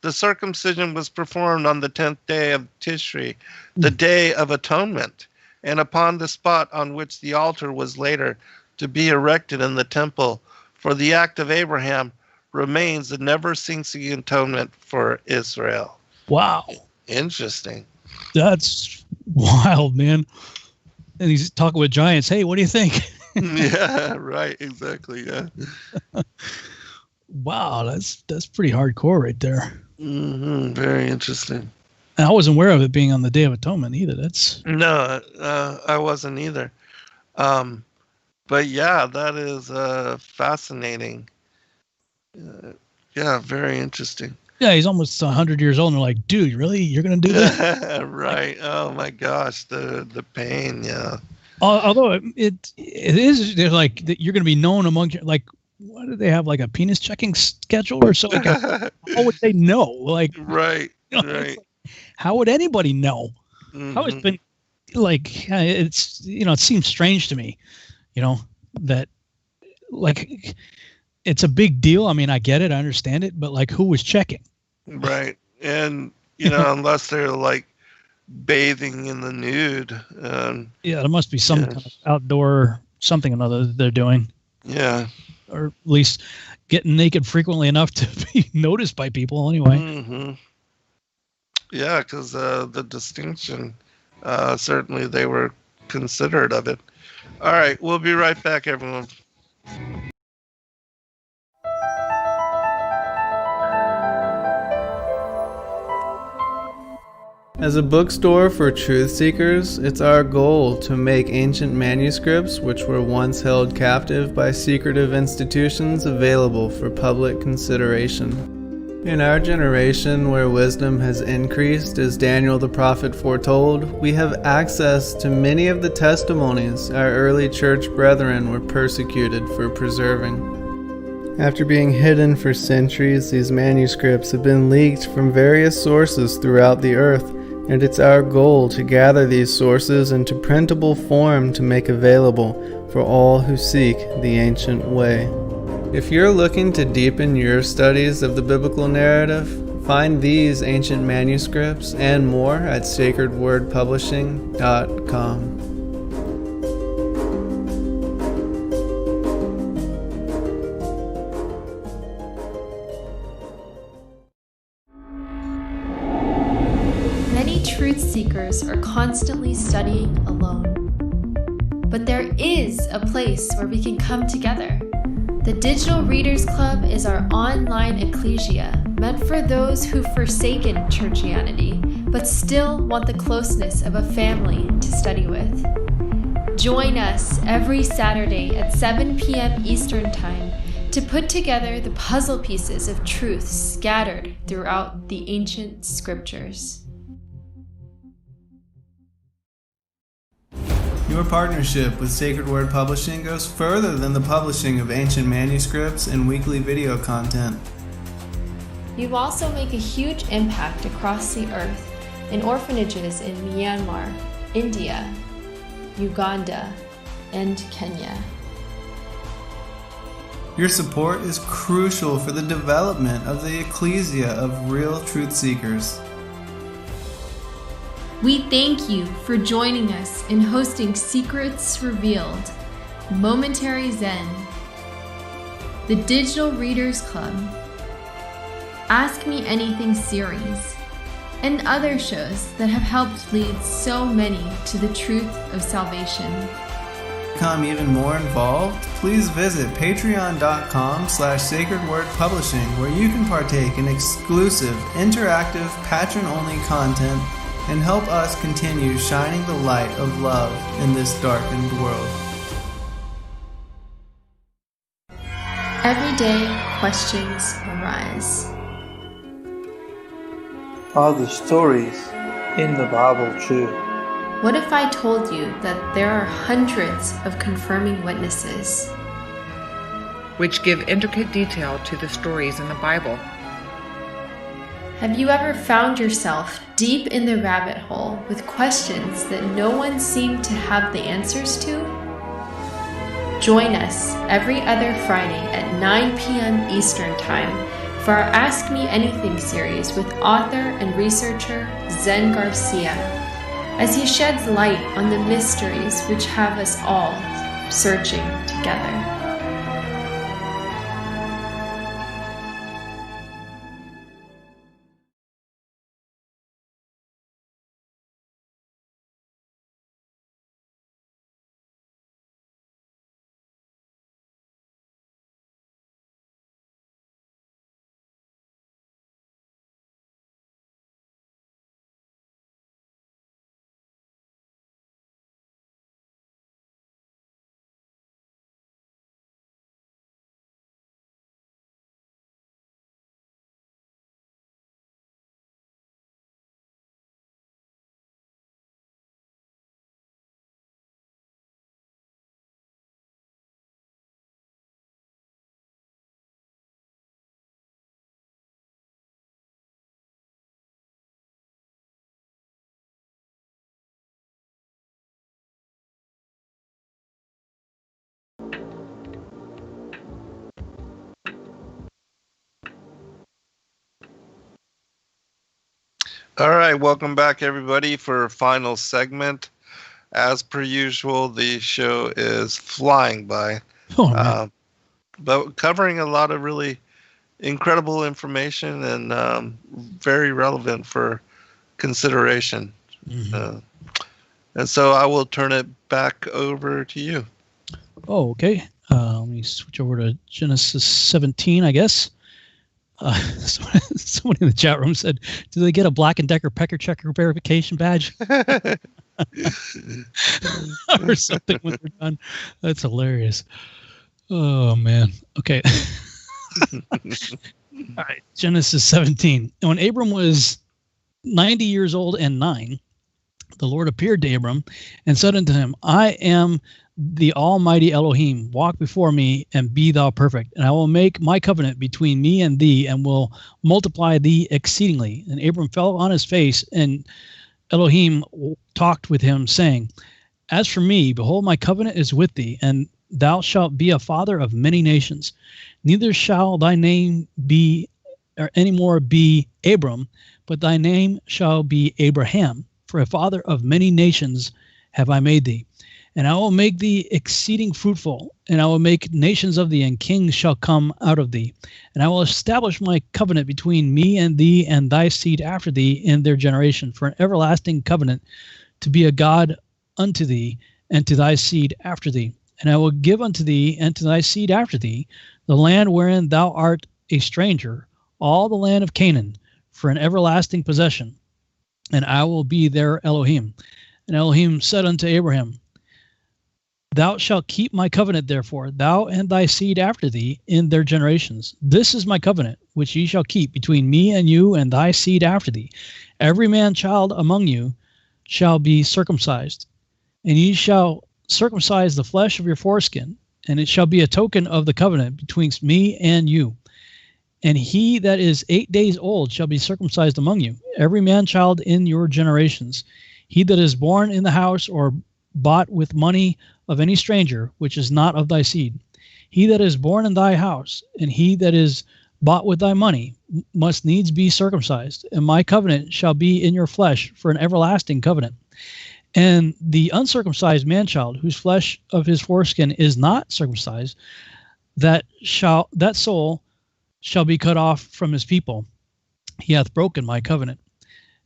The circumcision was performed on the 10th day of Tishri, the day of atonement, and upon the spot on which the altar was later to be erected in the temple, for the act of Abraham remains the never-ceasing atonement for Israel. Wow. Interesting. That's wild, man. And he's talking with giants. Hey, what do you think? Yeah, right, exactly, yeah. Wow, that's pretty hardcore right there. Mm-hmm, very interesting. And I wasn't aware of it being on the Day of Atonement either. No, I wasn't either. But yeah, that is fascinating. Yeah, very interesting. Yeah, he's almost 100 years old, and they're like, dude, really? You're going to do that? Right. Oh, my gosh, the pain, yeah. Although it is, they're like that you're going to be known among, like, what do they have, like a penis checking schedule or something? How would they know? Like, Right, you know, right. like, how would anybody know? How it's Mhm. been like, it's, it seems strange to me, that, like, it's a big deal. I mean, I get it, I understand it, but like, who was checking? Right. And, You know? unless they're like bathing in the nude. Yeah, there must be some Yeah. kind of outdoor something or another that they're doing, Yeah. or at least getting naked frequently enough to be noticed by people anyway. Hmm. Yeah, because the distinction, certainly they were considerate of it. All right, we'll be right back, everyone. As a bookstore for truth seekers, it's our goal to make ancient manuscripts which were once held captive by secretive institutions available for public consideration. In our generation, where wisdom has increased as Daniel the prophet foretold, we have access to many of the testimonies our early church brethren were persecuted for preserving. After being hidden for centuries, these manuscripts have been leaked from various sources throughout the earth, and it's our goal to gather these sources into printable form to make available for all who seek the ancient way. If you're looking to deepen your studies of the biblical narrative, find these ancient manuscripts and more at sacredwordpublishing.com. Many truth seekers are constantly studying alone. But there is a place where we can come together. The Digital Readers Club is our online ecclesia meant for those who've forsaken churchianity but still want the closeness of a family to study with. Join us every Saturday at 7 p.m. Eastern Time to put together the puzzle pieces of truth scattered throughout the ancient scriptures. Your partnership with Sacred Word Publishing goes further than the publishing of ancient manuscripts and weekly video content. You also make a huge impact across the earth in orphanages in Myanmar, India, Uganda, and Kenya. Your support is crucial for the development of the ecclesia of real truth seekers. We thank you for joining us in hosting Secrets Revealed, Momentary Zen, the Digital Readers Club, Ask Me Anything series, and other shows that have helped lead so many to the truth of salvation. To become even more involved, please visit patreon.com/sacredwordpublishing, where you can partake in exclusive, interactive, patron-only content and help us continue shining the light of love in this darkened world. Every day, questions arise. Are the stories in the Bible true? What if I told you that there are hundreds of confirming witnesses? which give intricate detail to the stories in the Bible. Have you ever found yourself deep in the rabbit hole with questions that no one seemed to have the answers to? Join us every other Friday at 9 p.m. Eastern Time for our Ask Me Anything series with author and researcher Zen Garcia, as he sheds light on the mysteries which have us all searching together. All right, welcome back, everybody, for a final segment. As per usual, the show is flying by, but covering a lot of really incredible information and very relevant for consideration. Mm-hmm. And so I will turn it back over to you. Oh, okay. Let me switch over to Genesis 17, I guess. Somebody in the chat room said, "Do they get a Black & Decker pecker checker verification badge?" Or something when they're done. That's hilarious. Oh man. Okay. All right. Genesis 17. And when Abram was 90 years old and 9, the Lord appeared to Abram and said unto him, I am the Almighty Elohim. Walk before me and be thou perfect. And I will make my covenant between me and thee and will multiply thee exceedingly. And Abram fell on his face, and Elohim talked with him, saying, As for me, behold, my covenant is with thee, and thou shalt be a father of many nations. Neither shall thy name be or any more be Abram, but thy name shall be Abraham. For a father of many nations have I made thee. And I will make thee exceeding fruitful, and I will make nations of thee, and kings shall come out of thee. And I will establish my covenant between me and thee and thy seed after thee in their generation, for an everlasting covenant, to be a God unto thee and to thy seed after thee. And I will give unto thee and to thy seed after thee the land wherein thou art a stranger, all the land of Canaan, for an everlasting possession. And I will be their Elohim. And Elohim said unto Abraham, Thou shalt keep my covenant, therefore, thou and thy seed after thee in their generations. This is my covenant, which ye shall keep between me and you and thy seed after thee. Every man child among you shall be circumcised, and ye shall circumcise the flesh of your foreskin, and it shall be a token of the covenant betwixt me and you. And he that is 8 days old shall be circumcised among you, every man child in your generations. He that is born in the house or bought with money of any stranger, which is not of thy seed. He that is born in thy house, and he that is bought with thy money, must needs be circumcised. And my covenant shall be in your flesh for an everlasting covenant. And the uncircumcised man-child, whose flesh of his foreskin is not circumcised, that soul shall be cut off from his people. He hath broken my covenant.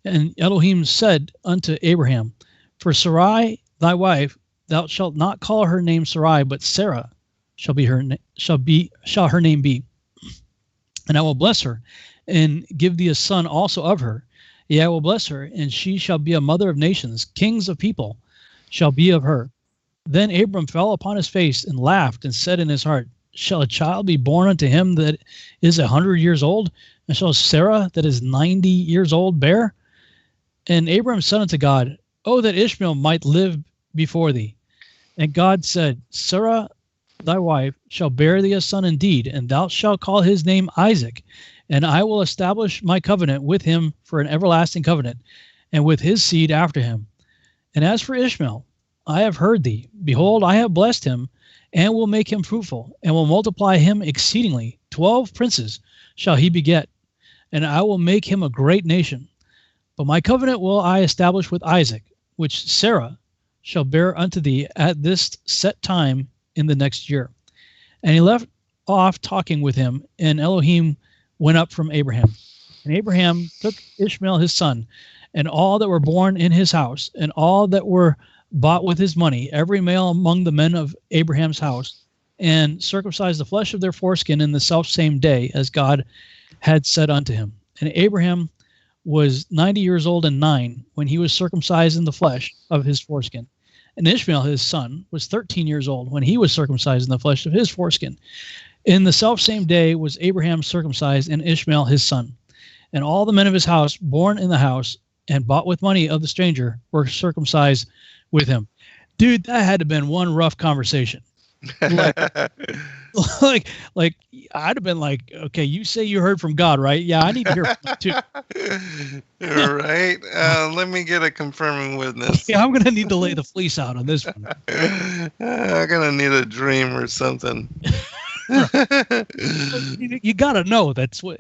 And Elohim said unto Abraham, For Sarai thy wife, thou shalt not call her name Sarai, but Sarah shall her name be. And I will bless her, and give thee a son also of her. Yea, I will bless her, and she shall be a mother of nations. Kings of people shall be of her. Then Abram fell upon his face and laughed, and said in his heart, Shall a child be born unto him that is 100 years old? And shall Sarah that is 90 years old bear? And Abram said unto God, Oh, that Ishmael might live before thee. And God said, Sarah thy wife shall bear thee a son indeed, and thou shalt call his name Isaac. And I will establish my covenant with him for an everlasting covenant, and with his seed after him. And as for Ishmael, I have heard thee. Behold, I have blessed him, and will make him fruitful, and will multiply him exceedingly. 12 princes shall he beget, and I will make him a great nation. But my covenant will I establish with Isaac, which Sarah shall bear unto thee at this set time in the next year. And he left off talking with him, and Elohim went up from Abraham. And Abraham took Ishmael his son, and all that were born in his house, and all that were bought with his money, every male among the men of Abraham's house, and circumcised the flesh of their foreskin in the selfsame day, as God had said unto him. And Abraham was 90 years old and 9 when he was circumcised in the flesh of his foreskin. And Ishmael his son was 13 years old when he was circumcised in the flesh of his foreskin. In the selfsame day was Abraham circumcised, and Ishmael his son. And all the men of his house, born in the house and bought with money of the stranger, were circumcised with him. Dude, that had to have been one rough conversation. Like I'd have been like, okay, you say you heard from God, right? Yeah, I need to hear from you too. Right. Let me get a confirming witness. Yeah, I'm going to need to lay the fleece out on this one. I'm going to need a dream or something. You got to know that's what,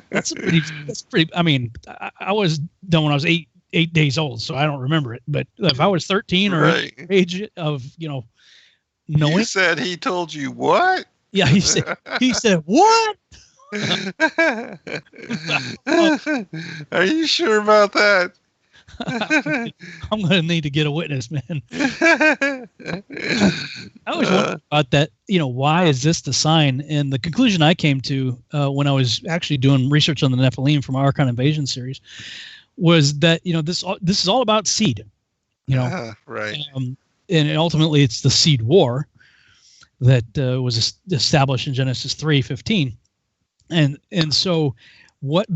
that's pretty, I mean, I was done when I was eight days old, so I don't remember it. But if I was 13 or age of, knowing. You said he told you what? Yeah, he said, what? Are you sure about that? I'm going to need to get a witness, man. I always wondered about that. Why is this the sign? And the conclusion I came to when I was actually doing research on the Nephilim from our Archon Invasion series was that, this is all about seed, right. And ultimately it's the seed war that was established in Genesis 3:15. And so what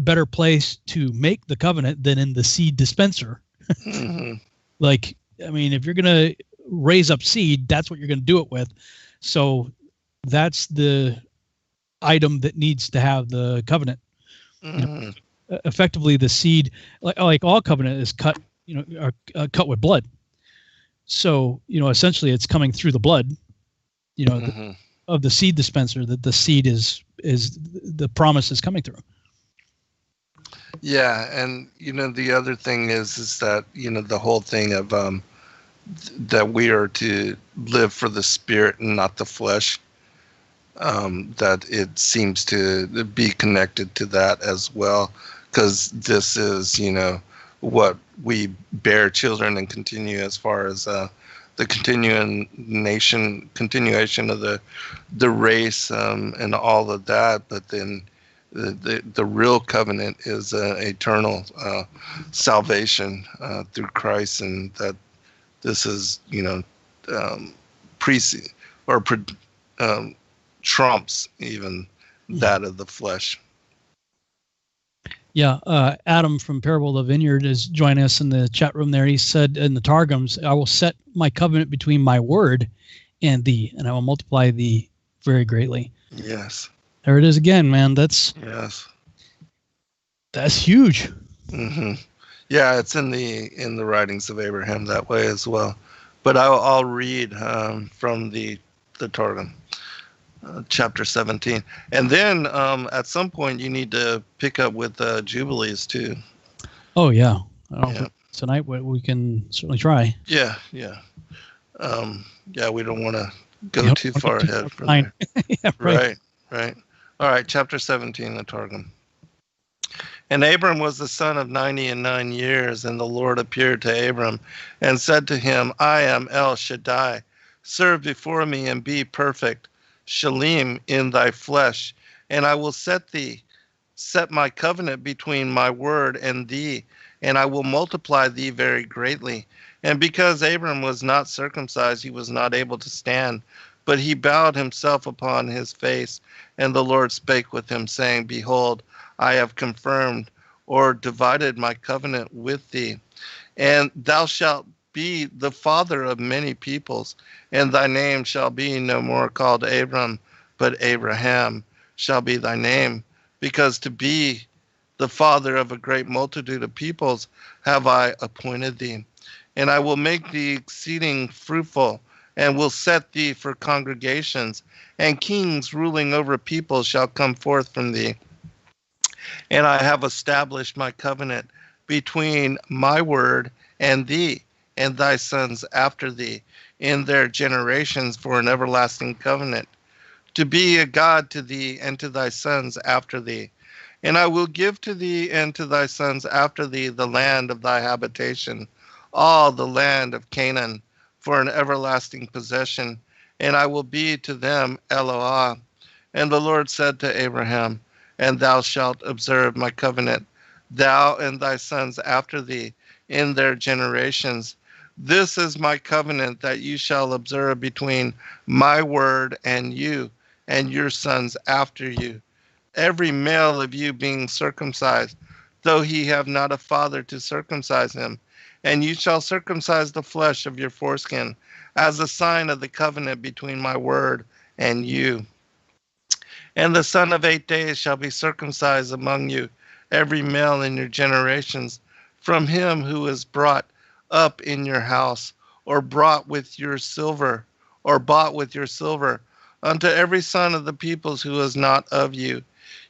better place to make the covenant than in the seed dispenser? Mm-hmm. Like, I mean, if you're going to raise up seed, that's what you're going to do it with. So that's the item that needs to have the covenant. Mm-hmm. Effectively, the seed, like all covenant, is cut, cut with blood. So, essentially, it's coming through the blood, Mm-hmm. of the seed dispenser that the seed is the promise is coming through. Yeah, and the other thing is that the whole thing of that we are to live for the spirit and not the flesh. That it seems to be connected to that as well, because this is what we bear children and continue as far as the continuation of the race and all of that. But then the real covenant is eternal salvation through Christ, and that this is trumps even that of the flesh. Yeah, Adam from Parable of the Vineyard is joining us in the chat room there. He said in the Targums, I will set my covenant between my word and thee, and I will multiply thee very greatly. Yes. There it is again, man. That's huge. Mm-hmm. Yeah, it's in the writings of Abraham that way as well. But I'll read from the Targum. Chapter 17, and then at some point you need to pick up with Jubilees too. Oh yeah, tonight we can certainly try. Yeah. We don't want to go too far ahead from there. Yeah, right. All right, chapter 17, the Targum. And Abram was the son of 99 years, and the Lord appeared to Abram and said to him, I am El Shaddai. Serve before me and be perfect. Shalem in thy flesh, and I will set my covenant between my word and thee, and I will multiply thee very greatly. And because Abram was not circumcised, he was not able to stand, but he bowed himself upon his face, and the Lord spake with him, saying, Behold, I have confirmed or divided my covenant with thee, and thou shalt be the father of many peoples, and thy name shall be no more called Abram, but Abraham shall be thy name, because to be the father of a great multitude of peoples have I appointed thee. And I will make thee exceeding fruitful, and will set thee for congregations, and kings ruling over people shall come forth from thee. And I have established my covenant between my word and thee, and thy sons after thee, in their generations for an everlasting covenant, to be a God to thee and to thy sons after thee. And I will give to thee and to thy sons after thee the land of thy habitation, all the land of Canaan, for an everlasting possession, and I will be to them Eloah. And the Lord said to Abraham, And thou shalt observe my covenant, thou and thy sons after thee, in their generations. This is my covenant that you shall observe between my word and you, and your sons after you. Every male of you being circumcised, though he have not a father to circumcise him. And you shall circumcise the flesh of your foreskin, as a sign of the covenant between my word and you. And the son of 8 days shall be circumcised among you, every male in your generations, from him who is brought up in your house, or bought with your silver, unto every son of the peoples who is not of you.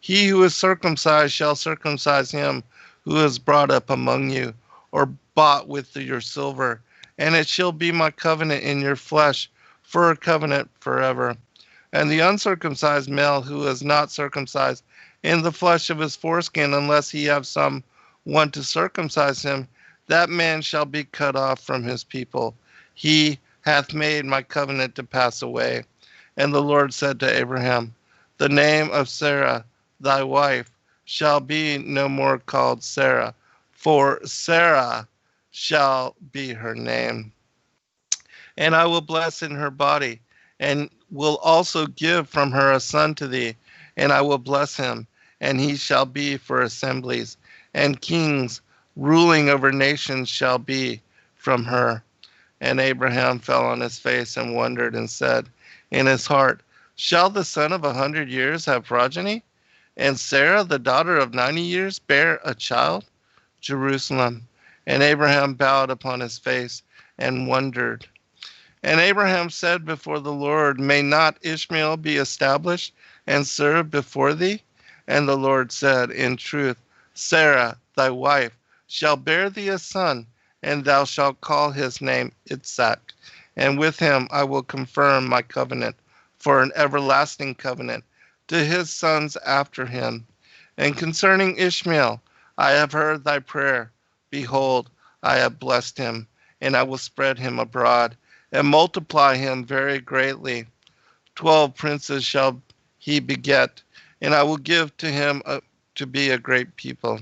He who is circumcised shall circumcise him who is brought up among you, or bought with your silver. And it shall be my covenant in your flesh, for a covenant forever. And the uncircumcised male who is not circumcised in the flesh of his foreskin, unless he have some one to circumcise him, that man shall be cut off from his people. He hath made my covenant to pass away. And the Lord said to Abraham, the name of Sarah, thy wife, shall be no more called Sarah, for Sarah shall be her name. And I will bless in her body, and will also give from her a son to thee, and I will bless him, and he shall be for assemblies, and kings ruling over nations shall be from her. And Abraham fell on his face and wondered, and said in his heart, shall the son of 100 years have progeny? And Sarah, the daughter of 90 years, bear a child? Jerusalem. And Abraham bowed upon his face and wondered. And Abraham said before the Lord, may not Ishmael be established and serve before thee? And the Lord said, in truth, Sarah, thy wife, shall bear thee a son, and thou shalt call his name Isaac. And with him I will confirm my covenant for an everlasting covenant to his sons after him. And concerning Ishmael, I have heard thy prayer. Behold, I have blessed him, and I will spread him abroad, and multiply him very greatly. 12 princes shall he beget, and I will give to him to be a great people.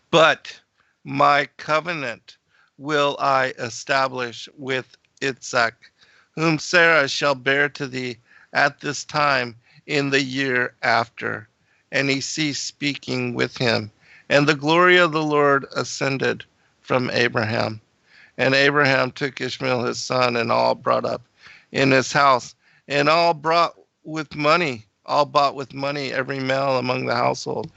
But my covenant will I establish with Isaac, whom Sarah shall bear to thee at this time in the year after. And he ceased speaking with him, and the glory of the Lord ascended from Abraham. And Abraham took Ishmael his son, and all brought up in his house, and all bought with money, every male among the household,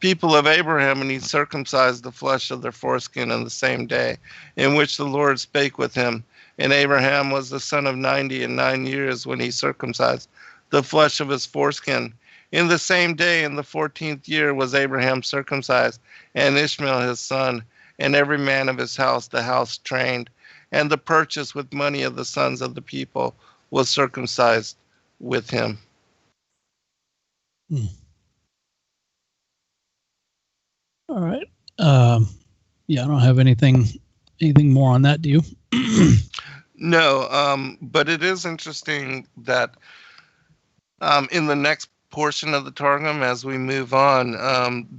people of Abraham, and he circumcised the flesh of their foreskin on the same day in which the Lord spake with him. And Abraham was the son of 99 years when he circumcised the flesh of his foreskin. In the same day, in the 14th year, was Abraham circumcised, and Ishmael his son, and every man of his house, the house trained, and the purchase with money of the sons of the people was circumcised with him. All right. Yeah, I don't have anything more on that. Do you? No, but it is interesting that in the next portion of the Targum, as we move on,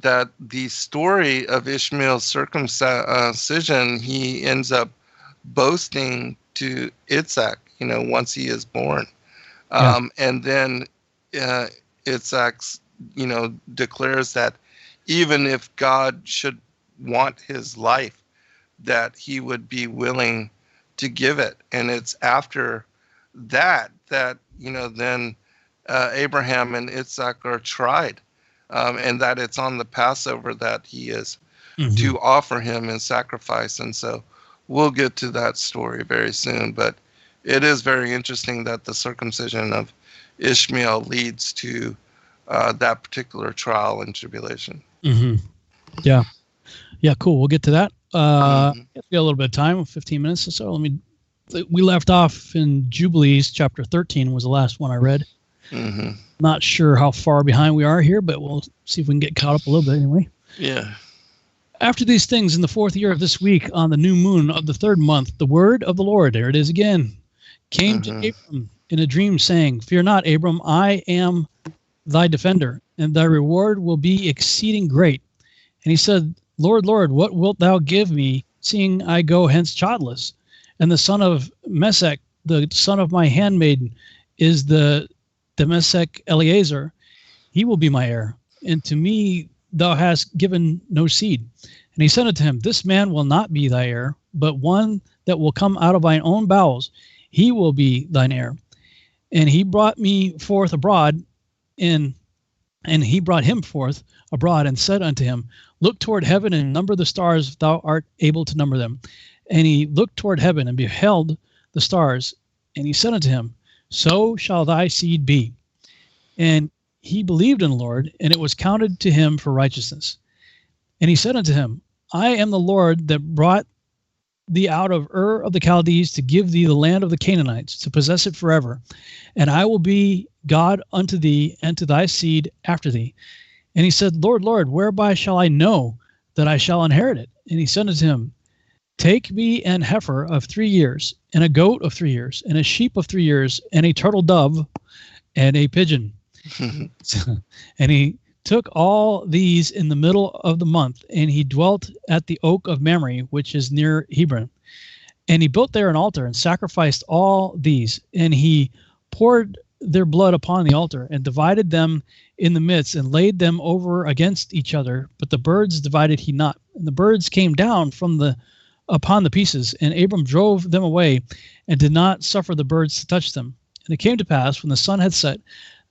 that the story of Ishmael's circumcision, he ends up boasting to Isaac, once he is born. And then Isaac, declares that even if God should want his life, that he would be willing to give it. And it's after that, then Abraham and Isaac are tried, and that it's on the Passover that he is to offer him in sacrifice. And so we'll get to that story very soon. But it is very interesting that the circumcision of Ishmael leads to that particular trial and tribulation. Yeah, cool. We'll get to that. We have a little bit of time, 15 minutes or so. We left off in Jubilees, chapter 13 was the last one I read. Not sure how far behind we are here, but we'll see if we can get caught up a little bit anyway. Yeah. After these things, in the 4th year of this week, on the new moon of the 3rd month, the word of the Lord, there it is again, came to Abram in a dream, saying, fear not, Abram, I am thy defender, and thy reward will be exceeding great. And he said, Lord, Lord, what wilt thou give me, seeing I go hence childless? And the son of Mesech, the son of my handmaiden, is the Mesech Eleazar. He will be my heir, and to me thou hast given no seed. And he said unto him, this man will not be thy heir, but one that will come out of thine own bowels, he will be thine heir. And he brought me forth abroad, and he brought him forth abroad, and said unto him, look toward heaven and number the stars, if thou art able to number them. And he looked toward heaven and beheld the stars, and he said unto him, so shall thy seed be. And he believed in the Lord, and it was counted to him for righteousness. And he said unto him, I am the Lord that brought thee out of Ur of the Chaldees to give thee the land of the Canaanites, to possess it forever. And I will be God unto thee and to thy seed after thee. And he said, Lord, Lord, whereby shall I know that I shall inherit it? And he said unto him, take me an heifer of 3 years, and a goat of 3 years, and a sheep of 3 years, and a turtle dove, and a pigeon. And he took all these in the middle of the month, and he dwelt at the oak of Mamre, which is near Hebron. And he built there an altar and sacrificed all these, and he poured their blood upon the altar and divided them in the midst and laid them over against each other. But the birds divided he not. And the birds came down upon the pieces, and Abram drove them away and did not suffer the birds to touch them. And it came to pass, when the sun had set,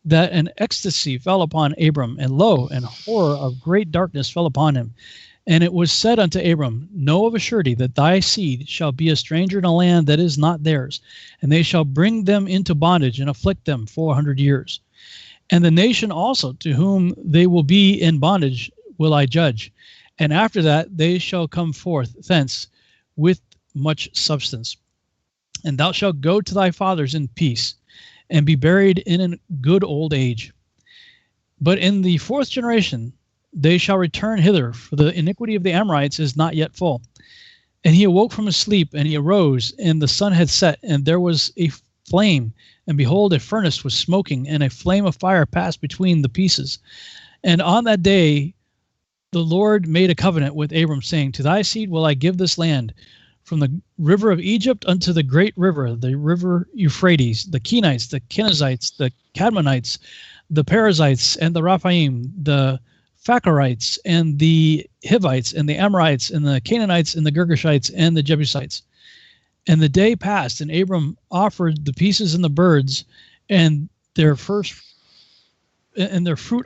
that an ecstasy fell upon Abram, and lo, an horror of great darkness fell upon him. And it was said unto Abram, know of a surety that thy seed shall be a stranger in a land that is not theirs, and they shall bring them into bondage and afflict them 400 years. And the nation also to whom they will be in bondage will I judge, and after that they shall come forth thence with much substance. And thou shalt go to thy fathers in peace, and be buried in a good old age. But in the 4th generation they shall return hither, for the iniquity of the Amorites is not yet full. And he awoke from his sleep, and he arose, and the sun had set, and there was a flame, and behold, a furnace was smoking, and a flame of fire passed between the pieces. And on that day the Lord made a covenant with Abram, saying, to thy seed will I give this land, from the river of Egypt unto the great river, the river Euphrates, the Kenites, the Kenizzites, the Cadmonites, the Perizzites, and the Raphaim, the Phacharites, and the Hivites, and the Amorites, and the Canaanites, and the Girgashites, and the Jebusites. And the day passed, and Abram offered the pieces and the birds, and their fruit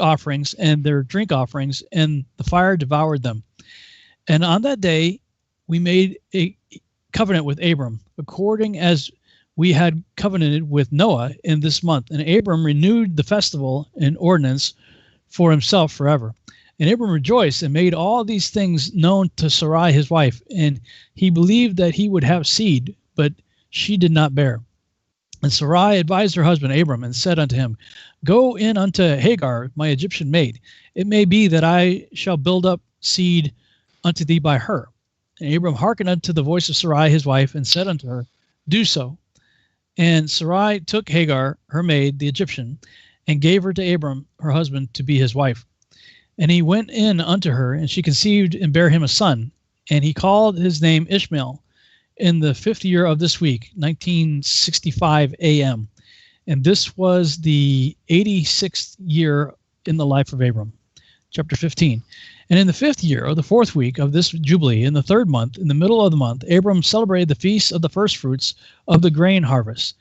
offerings, and their drink offerings, and the fire devoured them. And on that day we made a covenant with Abram, according as we had covenanted with Noah in this month. And Abram renewed the festival and ordinance for himself forever. And Abram rejoiced and made all these things known to Sarai his wife. And he believed that he would have seed, but she did not bear. And Sarai advised her husband Abram and said unto him, go in unto Hagar, my Egyptian maid. It may be that I shall build up seed unto thee by her. And Abram hearkened unto the voice of Sarai his wife, and said unto her, do so. And Sarai took Hagar, her maid, the Egyptian, and gave her to Abram, her husband, to be his wife. And he went in unto her, and she conceived and bare him a son. And he called his name Ishmael in the 5th year of this week, 1965 AM. And this was the 86th year in the life of Abram. Chapter 15. And in the 5th year of the 4th week of this Jubilee, in the 3rd month, in the middle of the month, Abram celebrated the feast of the first fruits of the grain harvest.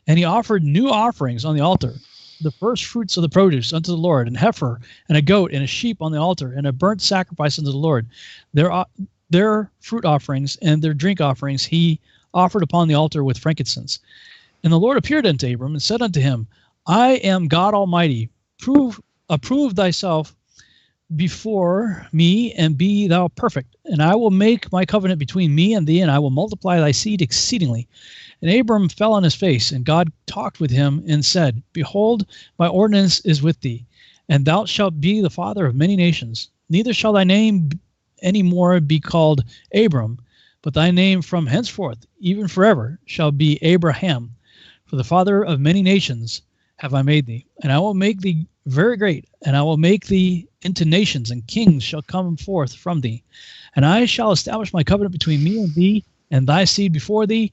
And he offered new offerings on the altar, the first fruits of the produce unto the Lord, an heifer, and a goat, and a sheep on the altar, and a burnt sacrifice unto the Lord. Their fruit offerings and their drink offerings he offered upon the altar with frankincense. And the Lord appeared unto Abram and said unto him, I am God Almighty. Approve thyself before me, and be thou perfect. And I will make my covenant between me and thee, and I will multiply thy seed exceedingly. And Abram fell on his face, and God talked with him and said, behold, my ordinance is with thee, and thou shalt be the father of many nations. Neither shall thy name any more be called Abram, but thy name from henceforth, even forever, shall be Abraham. For the father of many nations have I made thee. And I will make thee very great, and I will make thee into nations, and kings shall come forth from thee. And I shall establish my covenant between me and thee, and thy seed before thee,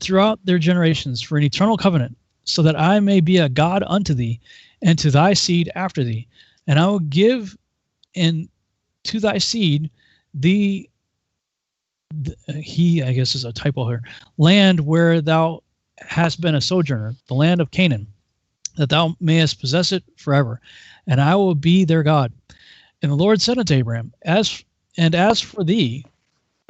throughout their generations, for an eternal covenant, so that I may be a God unto thee, and to thy seed after thee. And I will give to thy seed I guess is a typo here, land where thou hast been a sojourner, the land of Canaan, that thou mayest possess it forever, and I will be their God. And the Lord said unto Abraham, as for thee,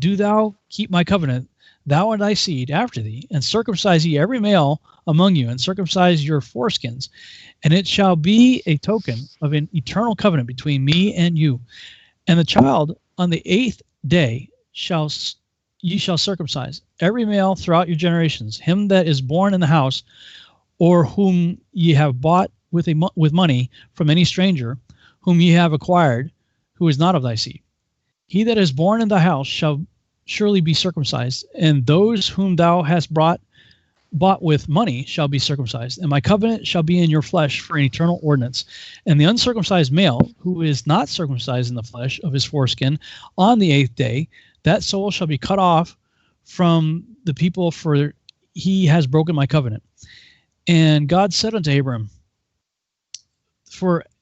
do thou keep my covenant thou and thy seed after thee, and circumcise ye every male among you, and circumcise your foreskins. And it shall be a token of an eternal covenant between me and you. And the child on the 8th day ye shall circumcise every male throughout your generations, him that is born in the house, or whom ye have bought with money from any stranger, whom ye have acquired, who is not of thy seed. He that is born in thy house shall surely be circumcised, and those whom thou hast bought with money shall be circumcised. And my covenant shall be in your flesh for an eternal ordinance. And the uncircumcised male, who is not circumcised in the flesh of his foreskin, on the 8th day, that soul shall be cut off from the people, for he has broken my covenant. And God said unto Abram,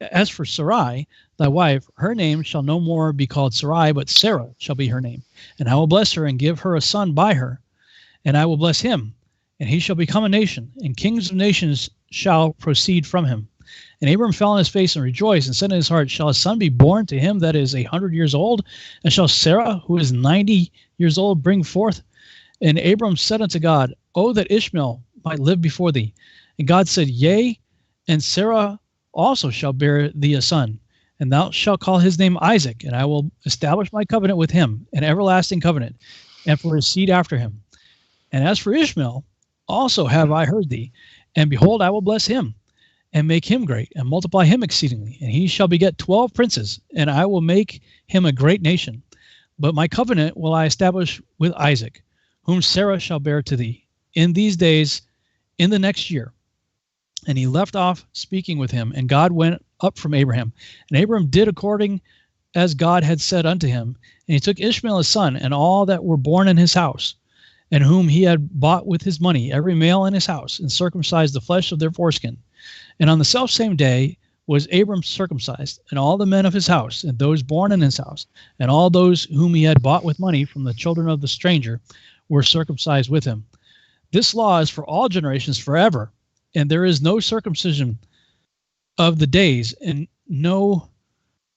as for Sarai, thy wife, her name shall no more be called Sarai, but Sarah shall be her name. And I will bless her and give her a son by her. And I will bless him, and he shall become a nation, and kings of nations shall proceed from him. And Abram fell on his face and rejoiced, and said in his heart, shall a son be born to him that is 100 years old? And shall Sarah, who is 90 years old, bring forth? And Abram said unto God, O that Ishmael might live before thee. And God said, Yea, and Sarah also shall bear thee a son, and thou shalt call his name Isaac, and I will establish my covenant with him, an everlasting covenant, and for his seed after him. And as for Ishmael, also have I heard thee, and behold, I will bless him, and make him great, and multiply him exceedingly, and he shall beget 12 princes, and I will make him a great nation. But my covenant will I establish with Isaac, whom Sarah shall bear to thee in these days, in the next year. And he left off speaking with him, and God went up from Abraham. And Abraham did according as God had said unto him. And he took Ishmael his son, and all that were born in his house, and whom he had bought with his money, every male in his house, and circumcised the flesh of their foreskin. And on the selfsame day was Abram circumcised, and all the men of his house, and those born in his house, and all those whom he had bought with money from the children of the stranger were circumcised with him. This law is for all generations forever. And there is no circumcision of the days, and no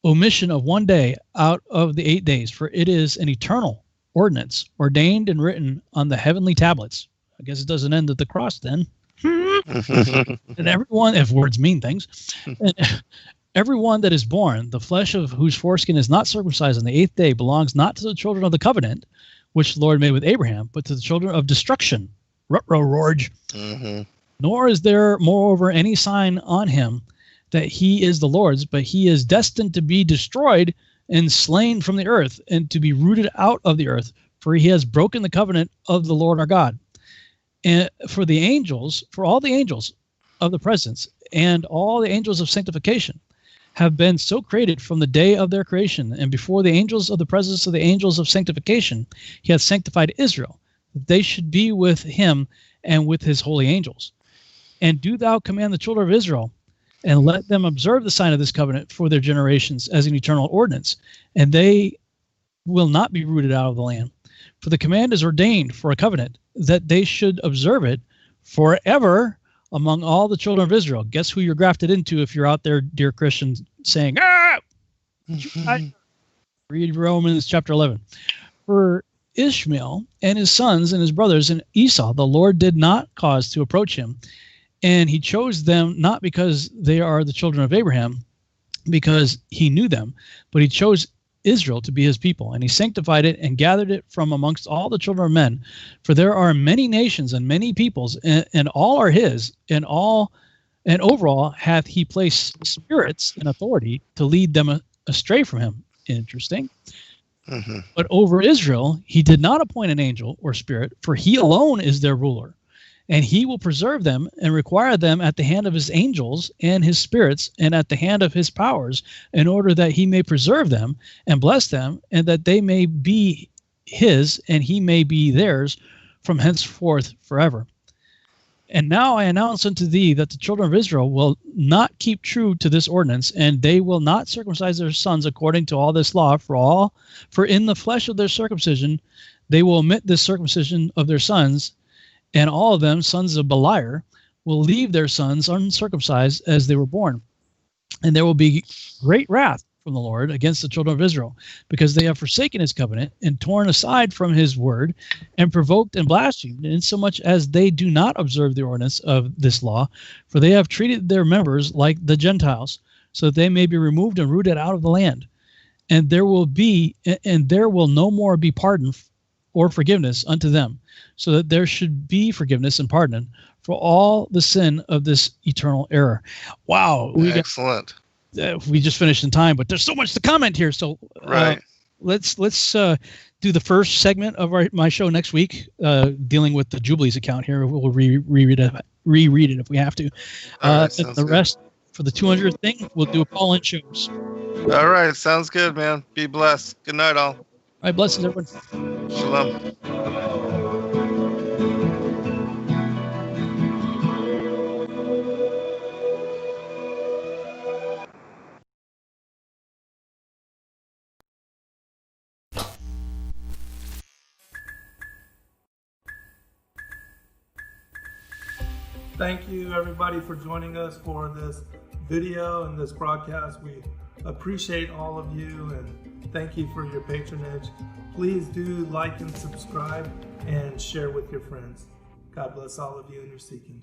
omission of one day out of the 8 days, for it is an eternal ordinance, ordained and written on the heavenly tablets. I guess it doesn't end at the cross then. And everyone, if words mean things, and everyone that is born, the flesh of whose foreskin is not circumcised on the 8th day, belongs not to the children of the covenant, which the Lord made with Abraham, but to the children of destruction. Ruh-roh, Rorge. Nor is there, moreover, any sign on him that he is the Lord's, but he is destined to be destroyed and slain from the earth, and to be rooted out of the earth, for he has broken the covenant of the Lord our God. And for all the angels of the presence, and all the angels of sanctification, have been so created from the day of their creation, and before the angels of the presence of the angels of sanctification, he hath sanctified Israel, that they should be with him and with his holy angels. And do thou command the children of Israel, and let them observe the sign of this covenant for their generations as an eternal ordinance, and they will not be rooted out of the land. For the command is ordained for a covenant, that they should observe it forever among all the children of Israel. Guess who you're grafted into if you're out there, dear Christians, saying, ah! Read Romans chapter 11. For Ishmael and his sons and his brothers and Esau, the Lord did not cause to approach him, and he chose them not because they are the children of Abraham, because he knew them, but he chose Israel to be his people, and he sanctified it and gathered it from amongst all the children of men. For there are many nations and many peoples, and all are his, and over all hath he placed spirits in authority to lead them astray from him. Interesting. But over Israel he did not appoint an angel or spirit, for he alone is their ruler. And he will preserve them and require them at the hand of his angels and his spirits and at the hand of his powers, in order that he may preserve them and bless them, and that they may be his and he may be theirs from henceforth forever. And now I announce unto thee that the children of Israel will not keep true to this ordinance, and they will not circumcise their sons according to all this law, for in the flesh of their circumcision they will omit this circumcision of their sons, and all of them, sons of Beliar, will leave their sons uncircumcised as they were born. And there will be great wrath from the Lord against the children of Israel, because they have forsaken his covenant and torn aside from his word and provoked and blasphemed, insomuch as they do not observe the ordinance of this law, for they have treated their members like the Gentiles, so that they may be removed and rooted out of the land. And there will no more be pardon or forgiveness unto them, so that there should be forgiveness and pardon for all the sin of this eternal error. Wow. Excellent. We just finished in time, but there's so much to comment here. So right. Let's do the first segment of my show next week, dealing with the Jubilees account here. We'll reread it if we have to. The rest for the 200th thing, we'll do a call-in shows. All right. Sounds good, man. Be blessed. Good night, all. All right. Blessings, everyone. Shalom. Thank you, everybody, for joining us for this video and this broadcast. We appreciate all of you and thank you for your patronage. Please do like and subscribe and share with your friends. God bless all of you in your seeking.